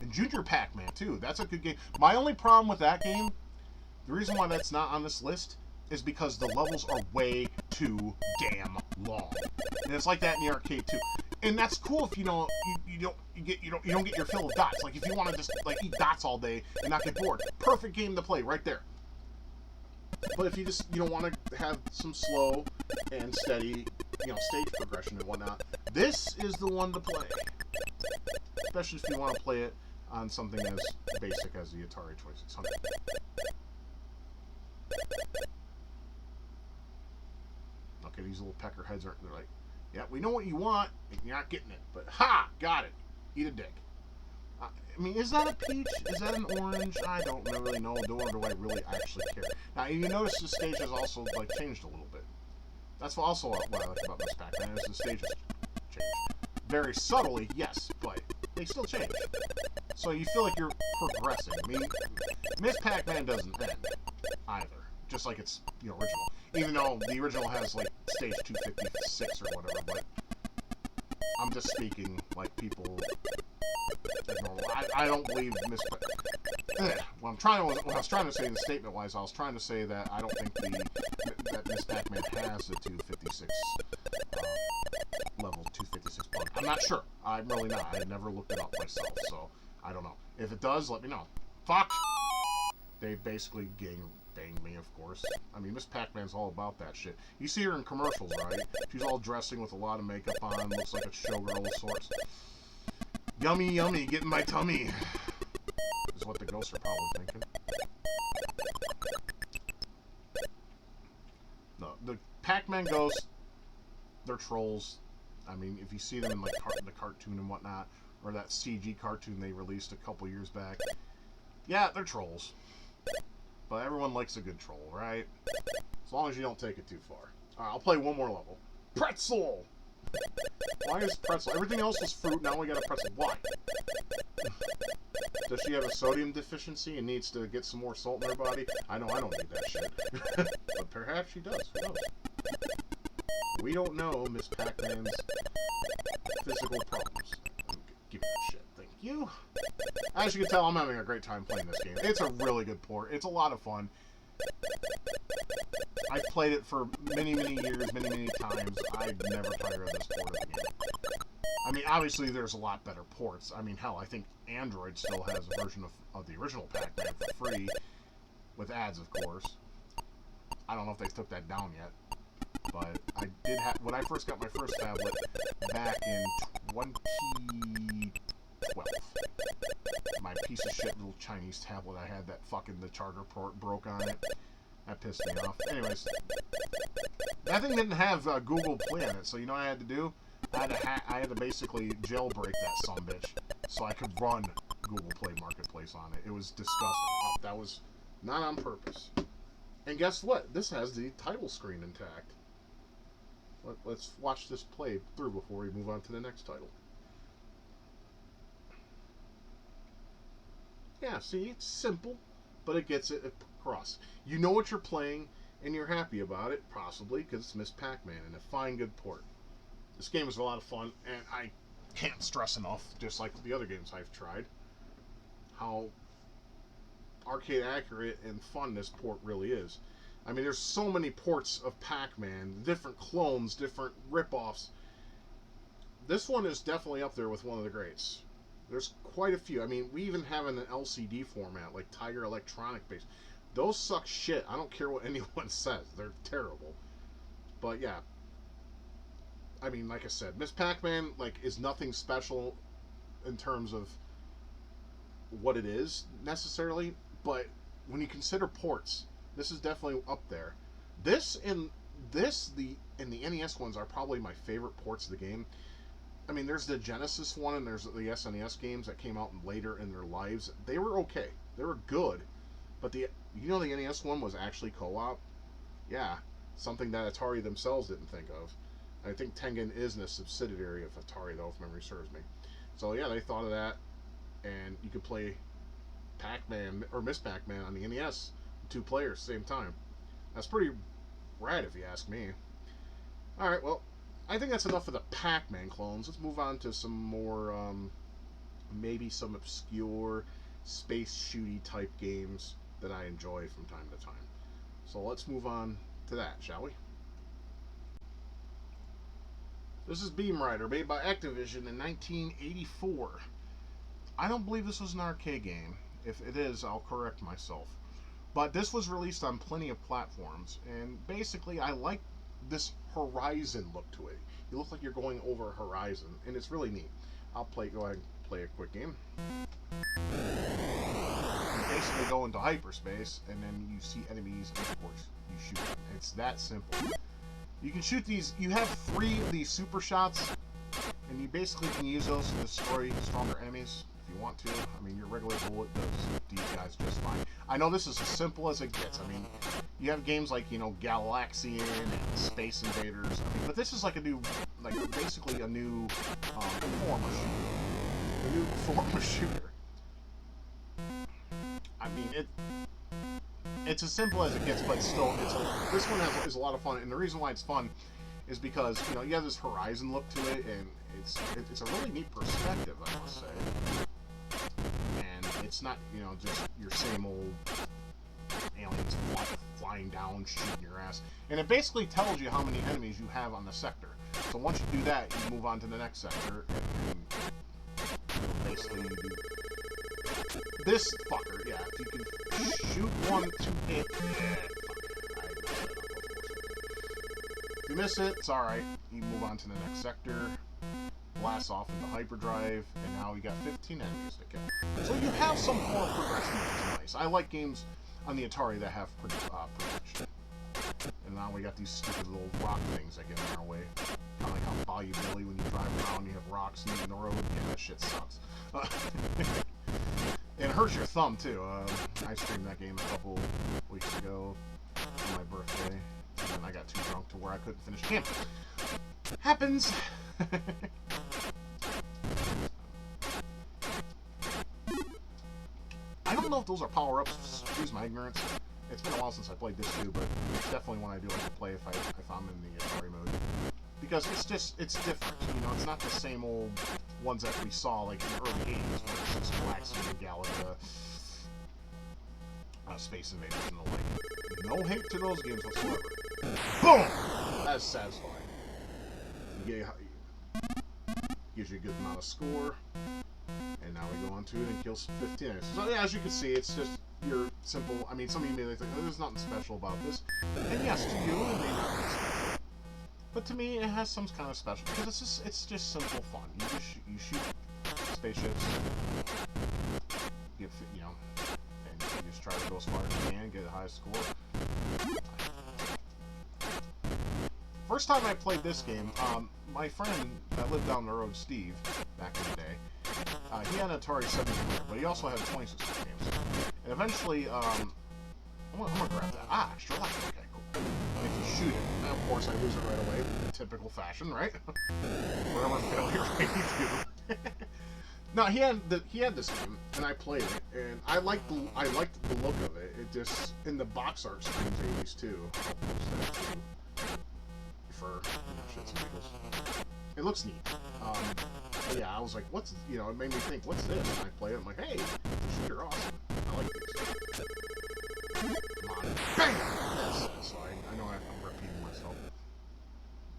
And Junior Pac-Man, too. That's a good game. My only problem with that game, the reason why that's not on this list, is because the levels are way too damn long. And it's like that in the arcade, too. And that's cool if you don't get your fill of dots. Like if you want to just like eat dots all day and not get bored, perfect game to play right there. But if you don't want to have some slow and steady, stage progression and whatnot, this is the one to play. Especially if you want to play it on something as basic as the Atari 2600. Okay, these little pecker heads they're like, yeah, we know what you want, and you're not getting it. But, ha! Got it. Eat a dick. I mean, is that a peach? Is that an orange? I don't really know, or do I really actually care? Now, you notice the stage has also, changed a little bit. That's also what I like about Miss Pac-Man, is the stages change. Very subtly, yes, but they still change. So you feel like you're progressing. I mean, Miss Pac-Man doesn't end, either. Just like it's, original. Even though the original has, stage 256 or whatever, but I'm just speaking like people as normal. I don't believe Miss What I was trying to say in the statement-wise, I was trying to say that I don't think that Miss Pac-Man has the 256 level 256 bug. I'm not sure. I'm really not. I never looked it up myself, so I don't know. If it does, let me know. Fuck! They basically banged me, of course. I mean, Miss Pac-Man's all about that shit. You see her in commercials, right? She's all dressing with a lot of makeup on, looks like a showgirl of sorts. Yummy, yummy, get in my tummy, is what the ghosts are probably thinking. No, the Pac-Man ghosts, they're trolls. I mean, if you see them in the cartoon and whatnot, or that CG cartoon they released a couple years back, yeah, they're trolls. But everyone likes a good troll, right? As long as you don't take it too far. Alright, I'll play one more level. Pretzel! Why is pretzel? Everything else was fruit, now we got a pretzel. Why? Does she have a sodium deficiency and needs to get some more salt in her body? I know I don't need that shit. But perhaps she does. Who knows? We don't know Miss Pac-Man's physical problems. Give me that shit. Thank you. As you can tell, I'm having a great time playing this game. It's a really good port. It's a lot of fun. I've played it for many, many years, many, many times. I'd never tire of this port of the game. I mean, obviously, there's a lot better ports. I mean, hell, I think Android still has a version of the original Pac-Man for free, with ads, of course. I don't know if they took that down yet. But I did have, when I first got my first tablet back in 2012, my piece of shit little Chinese tablet I had that fucking the charger port broke on it. That pissed me off. Anyways, that thing didn't have Google Play on it, so you know what I had to do? I had to basically jailbreak that sumbitch so I could run Google Play Marketplace on it. It was disgusting. Oh, that was not on purpose. And guess what? This has the title screen intact. Let's watch this play through before we move on to the next title. Yeah, see, it's simple, but it gets it across. You know what you're playing, and you're happy about it, possibly, because it's Miss Pac-Man and a fine, good port. This game is a lot of fun, and I can't stress enough, just like the other games I've tried, how arcade accurate and fun this port really is. I mean, there's so many ports of Pac-Man, different clones, different rip-offs. This one is definitely up there with one of the greats. There's quite a few. I mean, we even have an LCD format, like Tiger Electronic based. Those suck shit. I don't care what anyone says. They're terrible. But yeah. I mean, like I said, Miss Pac-Man, like, is nothing special in terms of what it is, necessarily. But when you consider ports, this is definitely up there. This and the NES ones are probably my favorite ports of the game. I mean, there's the Genesis one and there's the SNES games that came out later in their lives. They were okay. They were good. But the NES one was actually co-op? Yeah. Something that Atari themselves didn't think of. I think Tengen is a subsidiary of Atari, though, if memory serves me. So, yeah, they thought of that. And you could play Pac-Man or Miss Pac-Man on the NES. 2 players, same time. That's pretty rad, if you ask me. Alright, well, I think that's enough of the Pac-Man clones. Let's move on to some more, maybe some obscure space shooty type games that I enjoy from time to time. So let's move on to that, shall we? This is Beam Rider, made by Activision in 1984. I don't believe this was an arcade game. If it is, I'll correct myself. But this was released on plenty of platforms, and basically I like this horizon look to it. You look like you're going over a horizon, and it's really neat. Go ahead and play a quick game. You basically go into hyperspace, and then you see enemies, and of course, you shoot them. It's that simple. You can shoot these, you have 3 of these super shots, and you basically can use those to destroy stronger enemies if you want to. I mean, your regular bullet does these guys just fine. I know this is as simple as it gets. I mean, you have games like, Galaxian and Space Invaders. I mean, but this is like a new, basically a new form of shooter. A new form of shooter. I mean, it's as simple as it gets, but still, this one is a lot of fun. And the reason why it's fun is because, you have this horizon look to it, and it's a really neat perspective, I must say. And it's not, just your same old aliens flying down, shooting your ass. And it basically tells you how many enemies you have on the sector. So once you do that, you move on to the next sector, and basically you do this fucker. Yeah, if you can shoot one to hit, if you miss it, it's alright. You move on to the next sector, blast off into hyperdrive, and now we got 15 enemies to kill. So you have some form of progression, which is nice. I like games on the Atari that have progression. And now we got these stupid little rock things that get in our way. Kind of like how Bayou Billy, when you drive around, you have rocks in the road. Yeah, that shit sucks. It hurts your thumb, too. I streamed that game a couple weeks ago on my birthday, and then I got too drunk to where I couldn't finish the game. Happens! I don't know if those are power-ups. Excuse my ignorance. It's been a while since I played this too, but it's definitely one I do like to play if I'm in the Atari mode. Because it's different, it's not the same old ones that we saw, like, in the early 80s, where it's just Galaxian, Galaga, Space Invaders, and the like. No hate to those games whatsoever. Boom! That's satisfying. Gives you a good amount of score. And now we go on to it and kills 15. So yeah, as you can see, it's just your simple. I mean, some of you may think, oh, there's nothing special about this, and yes, to you it may not be special, but to me it has some kind of special because it's just simple fun. You shoot spaceships, you know, and you just try to go as far as you can, get a high score. First time I played this game, my friend that lived down the road, Steve, back in the day, he had an Atari 74, but he also had 26 games. And eventually, I'm gonna grab that. Ah, extra life. Okay, cool. If you shoot it, and of course I lose it right away, in typical fashion, right? Whatever failure I do. No, he had this game, and I played it, and I liked the look of it. It just in the box art screams 80s too. For shits and giggles. It looks neat. Yeah, I was like, what's, it made me think, what's this? And I play it, I'm like, hey, you're awesome. I like this. Come on. Bang! Yes. So I know I'm repeating myself.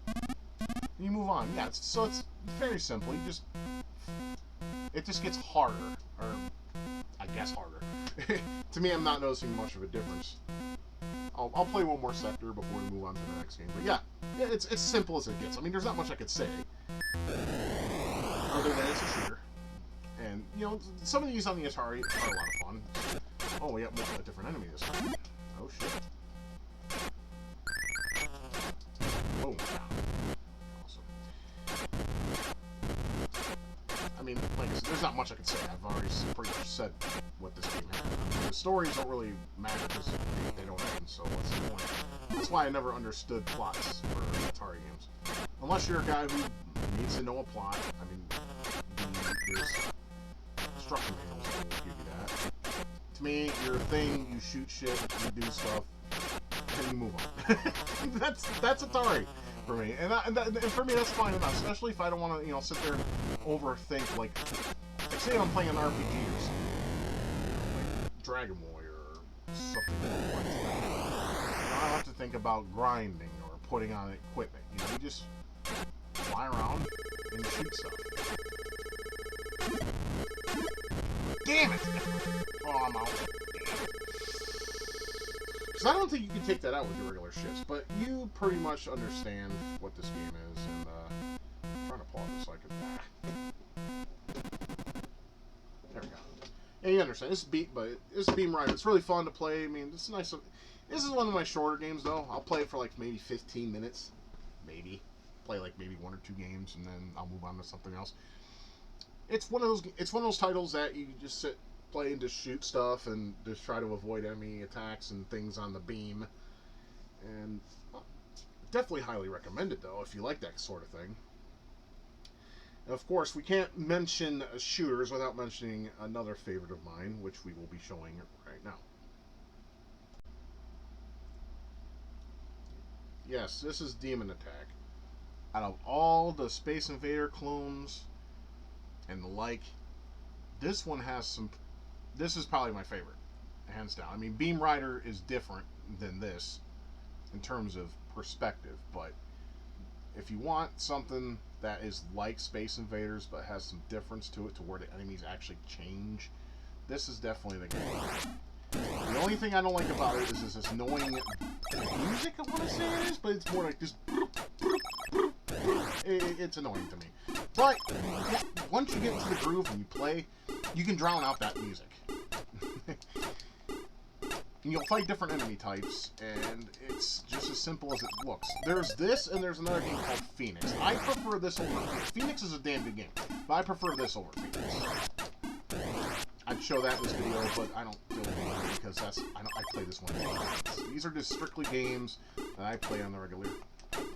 And you move on. Yeah, it's very simple. It just gets harder. Or, I guess harder. To me, I'm not noticing much of a difference. I'll play one more sector before we move on to the next game. But yeah, it's simple as it gets. I mean, there's not much I could say. Other than it's a shooter. And, some of these on the Atari are a lot of fun. Oh, we got a different enemy this time. Oh, shit. Oh, yeah. Awesome. I mean, like I said, there's not much I can say. I've already pretty much said what this game has. The stories don't really matter because they don't end, so what's the point? That's why I never understood plots for Atari games. Unless you're a guy who needs to know a plot. I mean, there's instruction manuals that will give you that. To me, you're a thing, you shoot shit, you do stuff, and you move on. That's Atari for me. And for me, that's fine enough, especially if I don't want to, sit there and overthink, like say I'm playing an RPG or something, like Dragon Warrior or something like that. I don't have to think about grinding or putting on equipment. You just fly around and shoot stuff. Damn it! Oh, I'm out. Because I don't think you can take that out with your regular shifts, but you pretty much understand what this game is, and I'm trying to pause it so I can... There we go. Yeah, you understand. It's Beam Rider. It's really fun to play. I mean, it's nice. This is one of my shorter games, though. I'll play it for like maybe 15 minutes. Maybe. Play like maybe 1 or 2 games, and then I'll move on to something else. It's one of those titles that you just sit, play, and just shoot stuff, and just try to avoid enemy attacks and things on the beam. And definitely highly recommended, though, if you like that sort of thing. And of course, we can't mention shooters without mentioning another favorite of mine, which we will be showing right now. Yes, this is Demon Attack. Out of all the Space Invader clones and the like, this one has some... This is probably my favorite, hands down. I mean, Beam Rider is different than this in terms of perspective, but if you want something that is like Space Invaders but has some difference to it to where the enemies actually change, this is definitely the game. The only thing I don't like about it is this annoying music, I want to say it is, but it's more like this... It's annoying to me. But yeah, once you get into the groove and you play, you can drown out that music. And you'll fight different enemy types, and it's just as simple as it looks. There's this, and there's another game called Phoenix. I prefer this over Phoenix. Phoenix is a damn good game, but I prefer this over Phoenix. I'd show that in this video, but I don't do it because I play this one. These are just strictly games that I play on the regular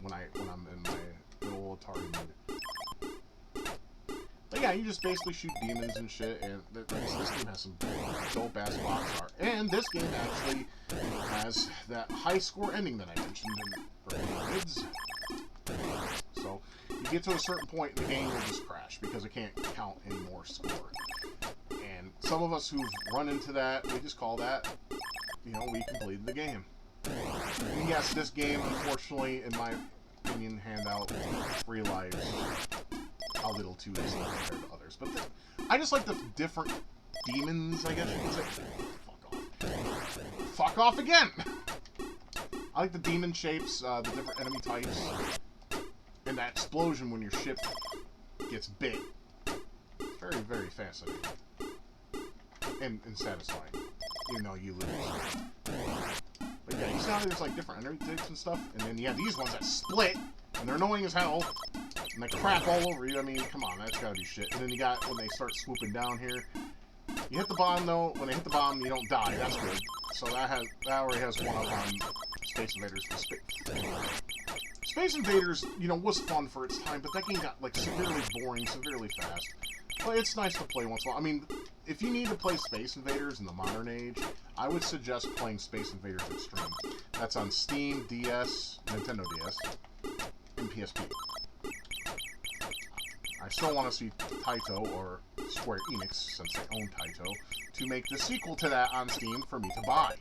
when I'm in my good old Atari mode. But yeah, you just basically shoot demons and shit, and this game has some dope-ass box art. And this game actually has that high score ending that I mentioned in kids. So, you get to a certain point, and the game will just crash, because it can't count any more score. And some of us who've run into that, we just call that, we completed the game. And yes, this game, unfortunately, in my opinion, hand out 3 lives a little too easily compared to others. But I just like the different demons, I guess you could say. Fuck off. Fuck off again! I like the demon shapes, the different enemy types, and that explosion when your ship gets bit. It's very, very fascinating. And satisfying, even though you lose. But yeah, you see how there's like different enemy types and stuff? And then you have these ones that split, and they're annoying as hell, and they crap all over you. I mean, come on, that's gotta be shit. And then you got, when they start swooping down here, you hit the bomb though, when they hit the bomb, you don't die, that's good. So that already has one up on Space Invaders. Space Invaders, you know, was fun for its time, but that game got, like, severely boring, severely fast. But it's nice to play once in a while. I mean, if you need to play Space Invaders in the modern age, I would suggest playing Space Invaders Extreme. That's on Steam, DS, Nintendo DS, and PSP. I still want to see Taito, or Square Enix, since they own Taito, to make the sequel to that on Steam for me to buy.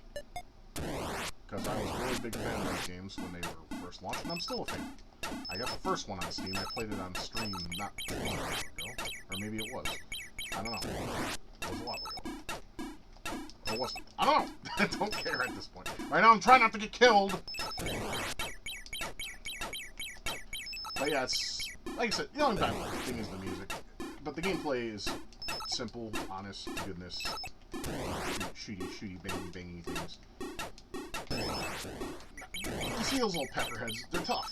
Because I was a really big fan of those games when they were first launched, and I'm still a fan. I got the first one on Steam. I played it on stream not too long ago. Or maybe it was. I don't know. It was a while ago. Or it wasn't. I don't know. I don't care at this point. Right now I'm trying not to get killed. But yeah, it's... Like I said, the only bad thing is the music. But the gameplay is simple, honest, goodness. Shooty, bangy things. You see those little peckerheads, they're tough.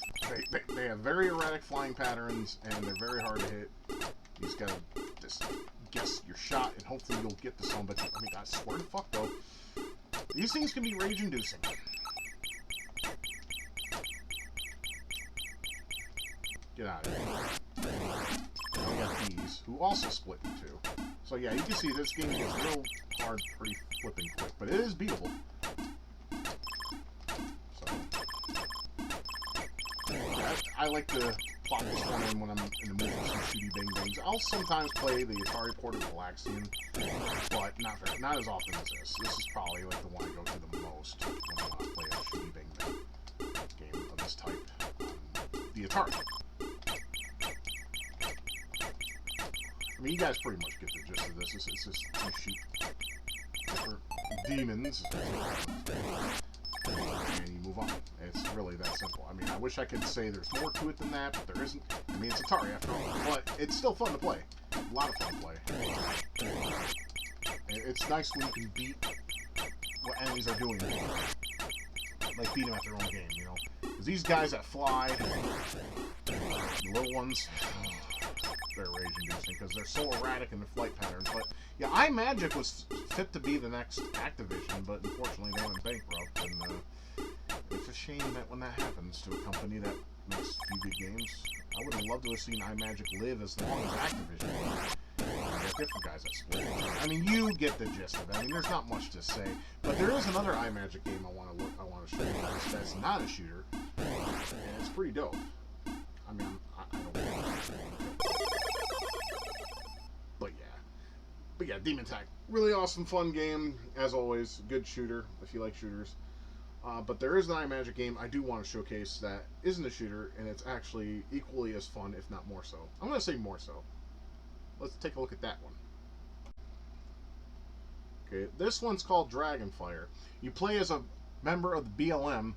They have very erratic flying patterns, and they're very hard to hit. You just gotta just guess your shot, and hopefully you'll get the son. But I mean, I swear to fuck though, these things can be rage-inducing. Get out of here. We got these, who also split in two. So yeah, you can see this game gets real hard pretty flipping quick, but it is beatable. I like to plop this one in when I'm in the mood for some shooty bang bangs. I'll sometimes play the Atari port of Galaxian, but not as often as this. This is probably like the one I go to the most when I want to play a shooty bang bang game of this type on the Atari. I mean, you guys pretty much get the gist of this. It's just you shoot different demons. And you move on. It's really that simple. I mean, I wish I could say there's more to it than that, but there isn't. I mean, it's Atari after all. But it's still fun to play. A lot of fun to play. It's nice when you can beat what enemies are doing. Like, beat them at their own game, you know? Because these guys that fly, the little ones, they're rage-inducing because they're so erratic in their flight patterns. But, yeah, iMagic was fit to be the next Activision, but unfortunately they went bankrupt, and it's a shame that when that happens to a company that makes a few good games. I would have loved to have seen iMagic live as long as Activision. Different guys that split. I mean, you get the gist of it. I mean, there's not much to say, but there is another iMagic game I want to show you guys that's not a shooter, and it's pretty dope. I mean, I don't know. But yeah, Demon Tech. Really awesome, fun game, as always. Good shooter, if you like shooters. But there is an iMagic game I do want to showcase that isn't a shooter, and it's actually equally as fun, if not more so. I'm going to say more so. Let's take a look at that one. Okay, this one's called Dragonfire. You play as a member of the BLM,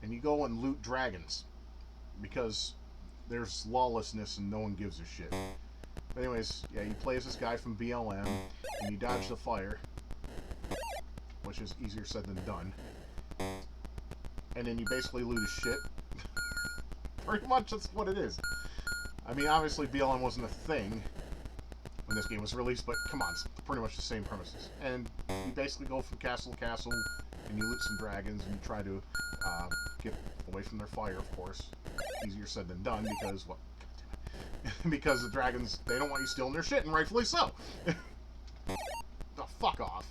and you go and loot dragons. Because there's lawlessness and no one gives a shit. But anyways, yeah, you play as this guy from BLM, and you dodge the fire, which is easier said than done. And then you basically loot his shit. Pretty much that's what it is. I mean, obviously BLM wasn't a thing when this game was released, but come on, it's pretty much the same premises. And you basically go from castle to castle, and you loot some dragons, and you try to get away from their fire, of course. Easier said than done, because, what? Because the dragons, they don't want you stealing their shit, and rightfully so. Oh, fuck off.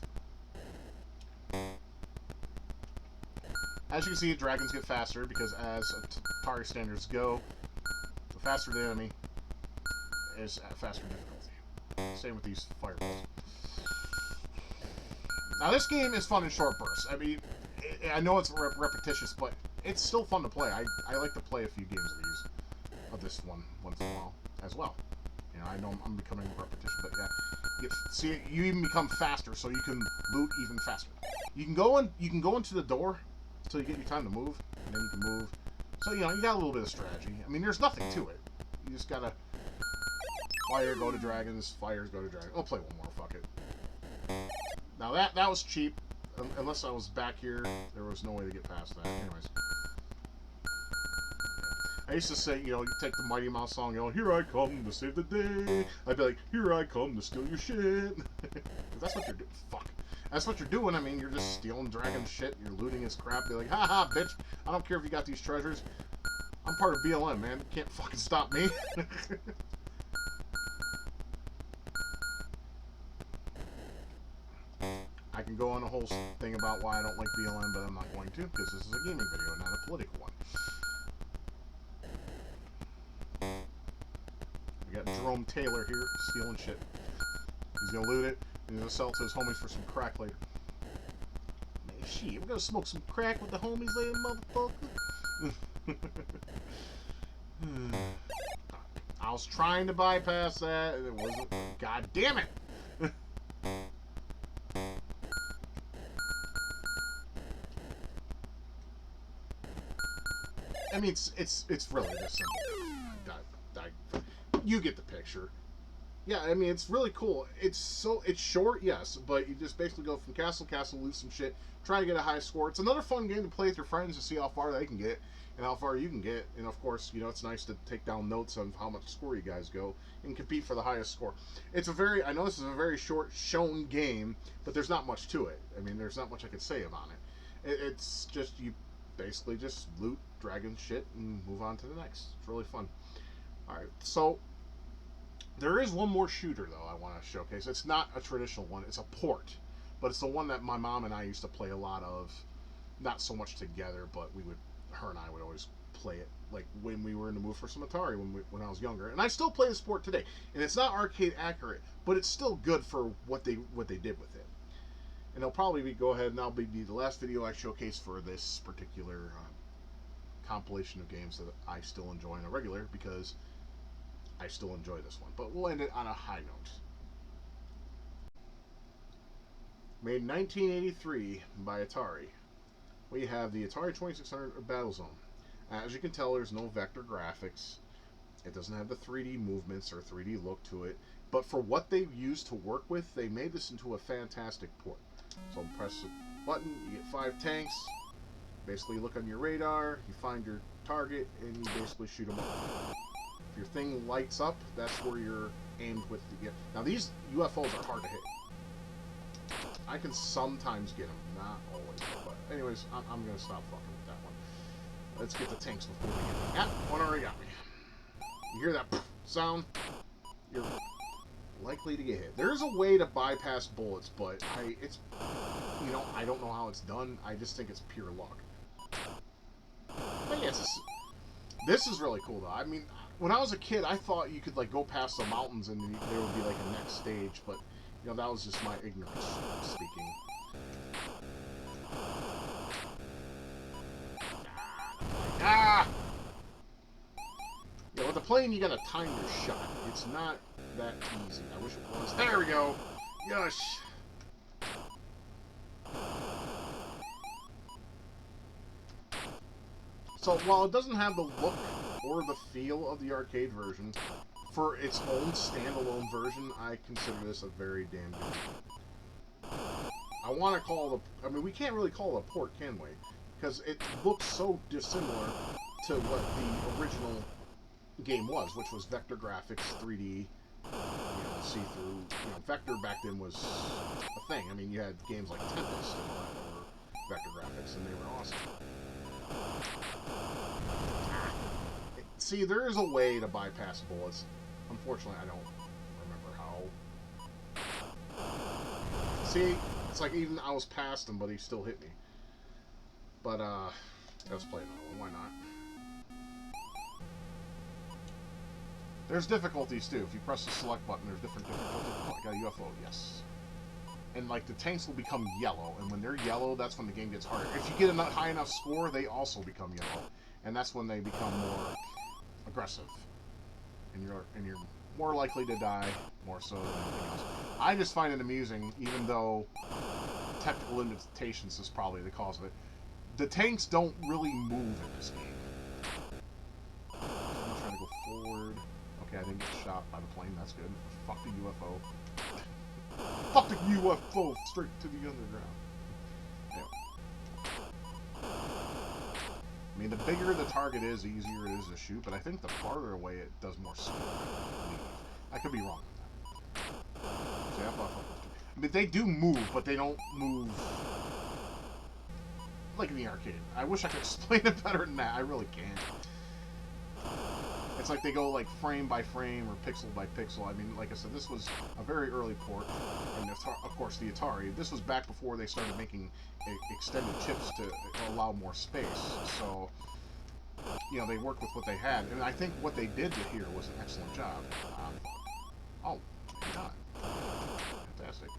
As you can see, dragons get faster, because as Atari standards go, the faster the enemy is at faster difficulty. Same with these fireballs. Now, this game is fun in short bursts. I mean, I know it's repetitious, but it's still fun to play. I like to play a few games of these, of this one, once in a while, as well. I know I'm becoming repetition, but yeah. See, you even become faster, so you can loot even faster. You can go into the door until you get your time to move, and then you can move. So you got a little bit of strategy. I mean, there's nothing to it. You just gotta fire, go to dragons, fires, go to dragons. I'll play one more. Fuck it. Now that was cheap. Unless I was back here, there was no way to get past that. Anyways. I used to say, you take the Mighty Mouse song, here I come to save the day. I'd be like, here I come to steal your shit. That's what you're doing. Fuck. That's what you're doing. I mean, you're just stealing dragon shit. You're looting his crap. Be like, haha, bitch. I don't care if you got these treasures. I'm part of BLM, man. You can't fucking stop me. I can go on a whole thing about why I don't like BLM, but I'm not going to, because this is a gaming video, not a political one. We got Jerome Taylor here, stealing shit. He's gonna loot it, and he's gonna sell it to his homies for some crack later. Man, shit, we're gonna smoke some crack with the homies later, motherfucker. I was trying to bypass that, and it wasn't. God damn it! I mean, it's really this simple. You get the picture. Yeah, I mean, it's really cool. It's short, yes, but you just basically go from castle to castle, loot some shit, try to get a high score. It's another fun game to play with your friends to see how far they can get and how far you can get. And of course, it's nice to take down notes on how much score you guys go and compete for the highest score. I know this is a very short shown game, but there's not much to it. I mean, there's not much I could say about it. It's just you basically just loot dragon shit and move on to the next. It's really fun. All right, so there is one more shooter though I want to showcase. It's not a traditional one; it's a port, but it's the one that my mom and I used to play a lot of. Not so much together, but her and I would always play it. Like when we were in the mood for some Atari when I was younger, and I still play the sport today. And it's not arcade accurate, but it's still good for what they did with it. And it'll probably go ahead and that'll be the last video I showcase for this particular compilation of games that I still enjoy on a regular, because I still enjoy this one. But we'll end it on a high note. Made in 1983 by Atari, we have the Atari 2600 Battlezone. As you can tell, there's no vector graphics. It doesn't have the 3D movements or 3D look to it. But for what they've used to work with, they made this into a fantastic port. So press the button, you get 5 tanks. Basically, you look on your radar, you find your target, and you basically shoot them up. If your thing lights up, that's where you're aimed with the... Now, these UFOs are hard to hit. I can sometimes get them, not always. But anyways, I'm going to stop fucking with that one. Let's get the tanks before we get them. Yeah, one already got me. You hear that sound? You're likely to get hit. There's a way to bypass bullets, but I don't know how it's done. I just think it's pure luck. But yes, this is really cool, though. I mean, when I was a kid, I thought you could, go past the mountains and there would be, a next stage, but, that was just my ignorance speaking. Ah! Yeah, with the plane, you gotta time your shot. It's not that easy. I wish it was. There we go! Yush! So, while it doesn't have the look or the feel of the arcade version, for its own standalone version, I consider this a very damn good game. I want to call it we can't really call it a port, can we? Because it looks so dissimilar to what the original game was, which was vector graphics, 3D, see-through. Vector back then was a thing. I mean, you had games like Tempest and all that were vector graphics, and they were awesome. See, there is a way to bypass bullets. Unfortunately, I don't remember how. See, it's like even I was past him, but he still hit me. But, let's play another one. Why not? There's difficulties, too. If you press the select button, there's different difficulties. Oh, I got a UFO, yes. And, the tanks will become yellow. And when they're yellow, that's when the game gets harder. If you get a high enough score, they also become yellow. And that's when they become more aggressive in your more likely to die, more so than anything else. I just find it amusing, even though technical limitations is probably the cause of it. The tanks don't really move in this game. So I'm trying to go forward. Okay, I didn't get shot by the plane. That's good. Fuck the UFO. Fuck the UFO! Straight to the underground. Anyway. I mean, the bigger the target is, the easier it is to shoot, but I think the farther away it does more score. I could be wrong on that. See, I mean, they do move, but they don't move like in the arcade. I wish I could explain it better than that. I really can't. It's like they go like frame by frame or pixel by pixel. I mean, like I said, this was a very early port, and of course the Atari. This was back before they started making extended chips to allow more space. So, you know, they worked with what they had, and I think what they did to here was an excellent job. Oh, maybe not. Fantastic.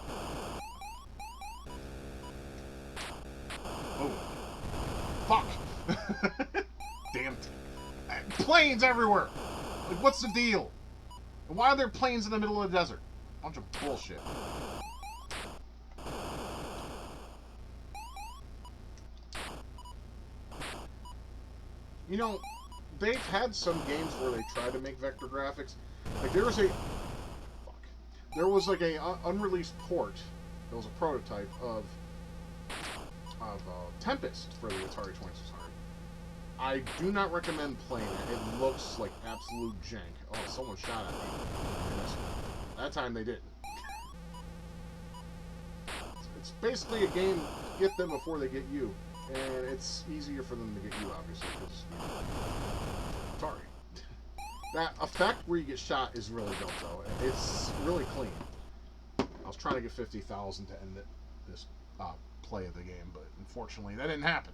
Oh, fuck! Damn. Planes everywhere! Like, what's the deal? And why are there planes in the middle of the desert? Bunch of bullshit. You know, they've had some games where they tried to make vector graphics. Like, there was a... Fuck. There was, like, a unreleased port. There was a prototype of Tempest for the Atari 2600. I do not recommend playing it. It looks like absolute jank. Oh, someone shot at me. That time they didn't. It's basically a game, get them before they get you. And it's easier for them to get you, obviously, because, you know, Atari. That effect where you get shot is really dope, though. It's really clean. I was trying to get 50,000 to end this play of the game, but unfortunately that didn't happen.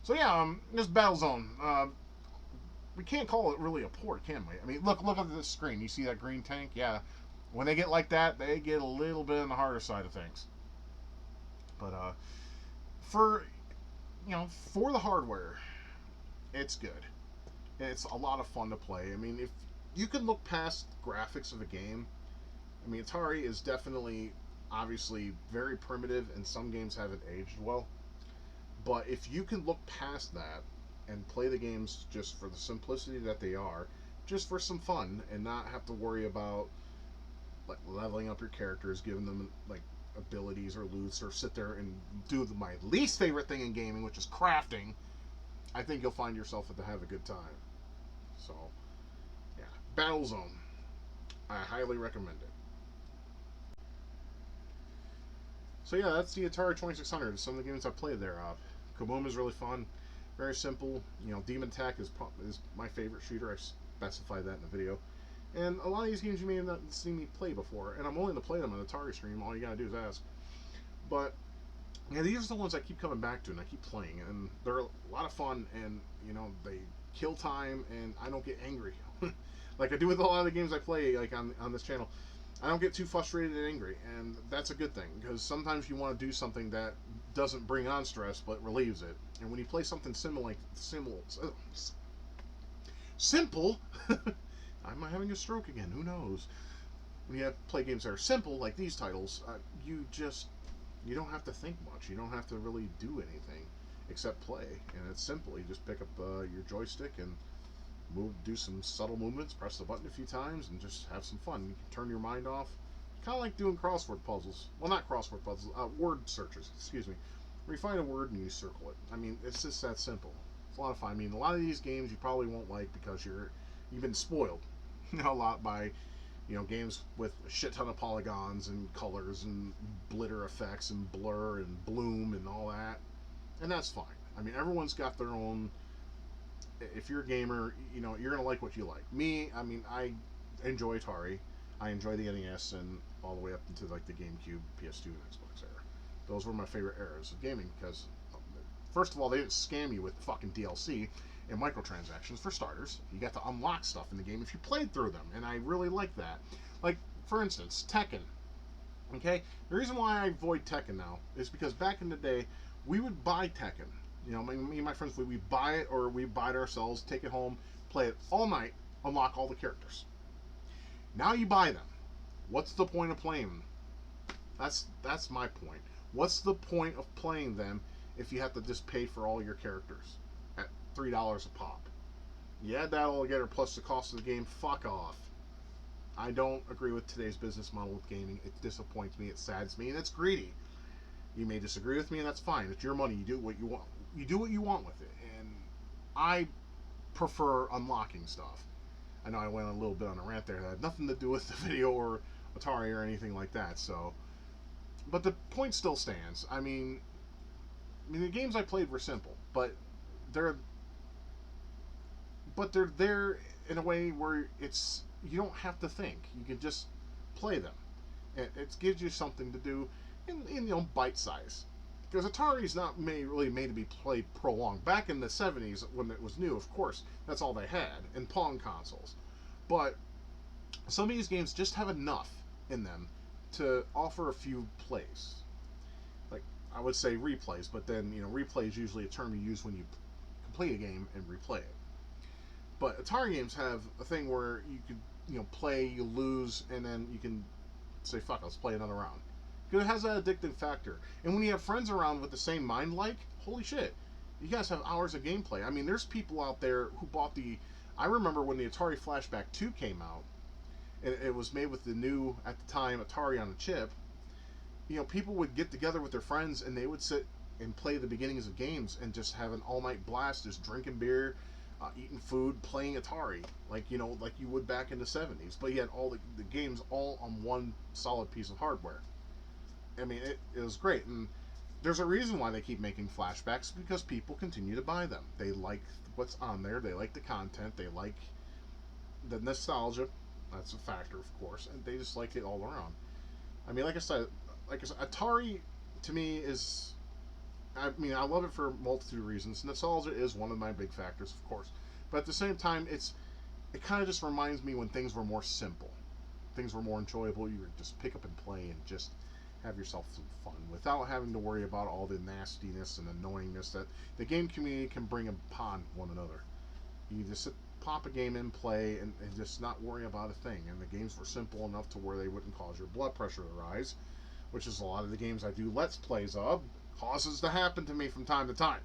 So yeah, this Battlezone, we can't call it really a port, can we? I mean, look at this screen. You see that green tank? Yeah. When they get like that, they get a little bit on the harder side of things. But for the hardware, it's good. It's a lot of fun to play. I mean, if you can look past graphics of a game, I mean, Atari is definitely, obviously, very primitive, and some games haven't aged well. But if you can look past that and play the games just for the simplicity that they are, just for some fun, and not have to worry about like leveling up your characters, giving them like abilities or loots, or sit there and do my least favorite thing in gaming, which is crafting, I think you'll find yourself to have a good time. So, yeah, Battlezone, I highly recommend it. So yeah, that's the Atari 2600. Some of the games I played there. Kaboom is really fun, very simple. You know, Demon Attack is my favorite shooter. I specified that in the video. And a lot of these games you may have not seen me play before, and I'm willing to play them on the Atari stream. All you gotta do is ask. But yeah, these are the ones I keep coming back to and I keep playing, and they're a lot of fun. And you know, they kill time, and I don't get angry like I do with a lot of the games I play, like on this channel. I don't get too frustrated and angry, and that's a good thing, because sometimes you want to do something that doesn't bring on stress but relieves it. And when you play something simple, I'm having a stroke again. Who knows? When you play games that are simple like these titles, you don't have to think much. You don't have to really do anything except play, and it's simple. You just pick up your joystick and do some subtle movements, press the button a few times, and just have some fun. You can turn your mind off. Kind of like doing crossword puzzles. Well, not crossword puzzles, word searches, excuse me. Where you find a word and you circle it. I mean, it's just that simple. It's a lot of fun. I mean, a lot of these games you probably won't like because you've been spoiled a lot by, games with a shit ton of polygons and colors and blitter effects and blur and bloom and all that. And that's fine. I mean, everyone's got their own. If you're a gamer, you're going to like what you like. Me, I mean, I enjoy Atari. I enjoy the NES and all the way up into like the GameCube, PS2, and Xbox era. Those were my favorite eras of gaming because, first of all, they didn't scam you with fucking DLC and microtransactions for starters. You got to unlock stuff in the game if you played through them, and I really like that. Like, for instance, Tekken. Okay? The reason why I avoid Tekken now is because back in the day, we would buy Tekken. Me and my friends, we buy it, or we buy it ourselves, take it home, play it all night, unlock all the characters. Now you buy them. What's the point of playing them? That's my point. What's the point of playing them if you have to just pay for all your characters at $3 a pop? You add that all together plus the cost of the game, fuck off. I don't agree with today's business model with gaming. It disappoints me, it saddens me, and it's greedy. You may disagree with me, and that's fine. It's your money. You do what you want. You do what you want with it. And I prefer unlocking stuff. I know I went a little bit on a rant there that had nothing to do with the video or Atari or anything like that. So, but the point still stands. I mean, the games I played were simple, but they're there in a way where it's you don't have to think. You can just play them. It gives you something to do in bite size. Because Atari's not really made to be played prolonged. Back in the 70s when it was new, of course, that's all they had, and Pong consoles. But some of these games just have enough in them to offer a few plays. Like, I would say replays, but then, replay is usually a term you use when you complete a game and replay it. But Atari games have a thing where you could, play, you lose, and then you can say, fuck, let's play another round. Because it has that addictive factor. And when you have friends around with the same mind holy shit, you guys have hours of gameplay. I mean, there's people out there who bought I remember when the Atari Flashback 2 came out, and it was made with the new, at the time, Atari on a chip. People would get together with their friends, and they would sit and play the beginnings of games and just have an all-night blast, just drinking beer, eating food, playing Atari, like you would back in the 70s. But you had all the games all on one solid piece of hardware. I mean, it was great, and there's a reason why they keep making flashbacks, because people continue to buy them. They like what's on there, they like the content, they like the nostalgia, that's a factor, of course, and they just like it all around. I mean, like I said, Atari, to me, is, I love it for a multitude of reasons. Nostalgia is one of my big factors, of course, but at the same time, it kind of just reminds me when things were more simple, things were more enjoyable. You would just pick up and play and just have yourself some fun without having to worry about all the nastiness and annoyingness that the game community can bring upon one another. You just pop a game in, play, and just not worry about a thing. And the games were simple enough to where they wouldn't cause your blood pressure to rise, which is a lot of the games I do Let's Plays of, causes to happen to me from time to time.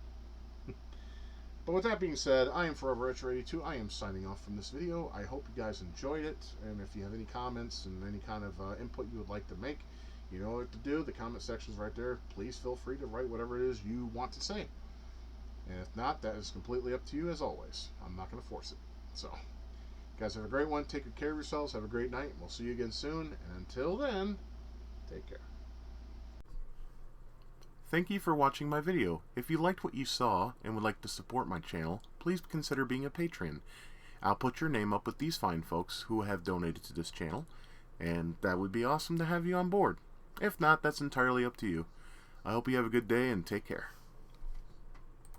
But with that being said, I am Forever Rich 82. I am signing off from this video. I hope you guys enjoyed it, and if you have any comments and any kind of input you would like to make, you know what to do. The comment section's right there. Please feel free to write whatever it is you want to say. And if not, that is completely up to you as always. I'm not going to force it. So, guys, have a great one. Take good care of yourselves. Have a great night. We'll see you again soon. And until then, take care. Thank you for watching my video. If you liked what you saw and would like to support my channel, please consider being a patron. I'll put your name up with these fine folks who have donated to this channel, and that would be awesome to have you on board. If not, that's entirely up to you. I hope you have a good day and take care.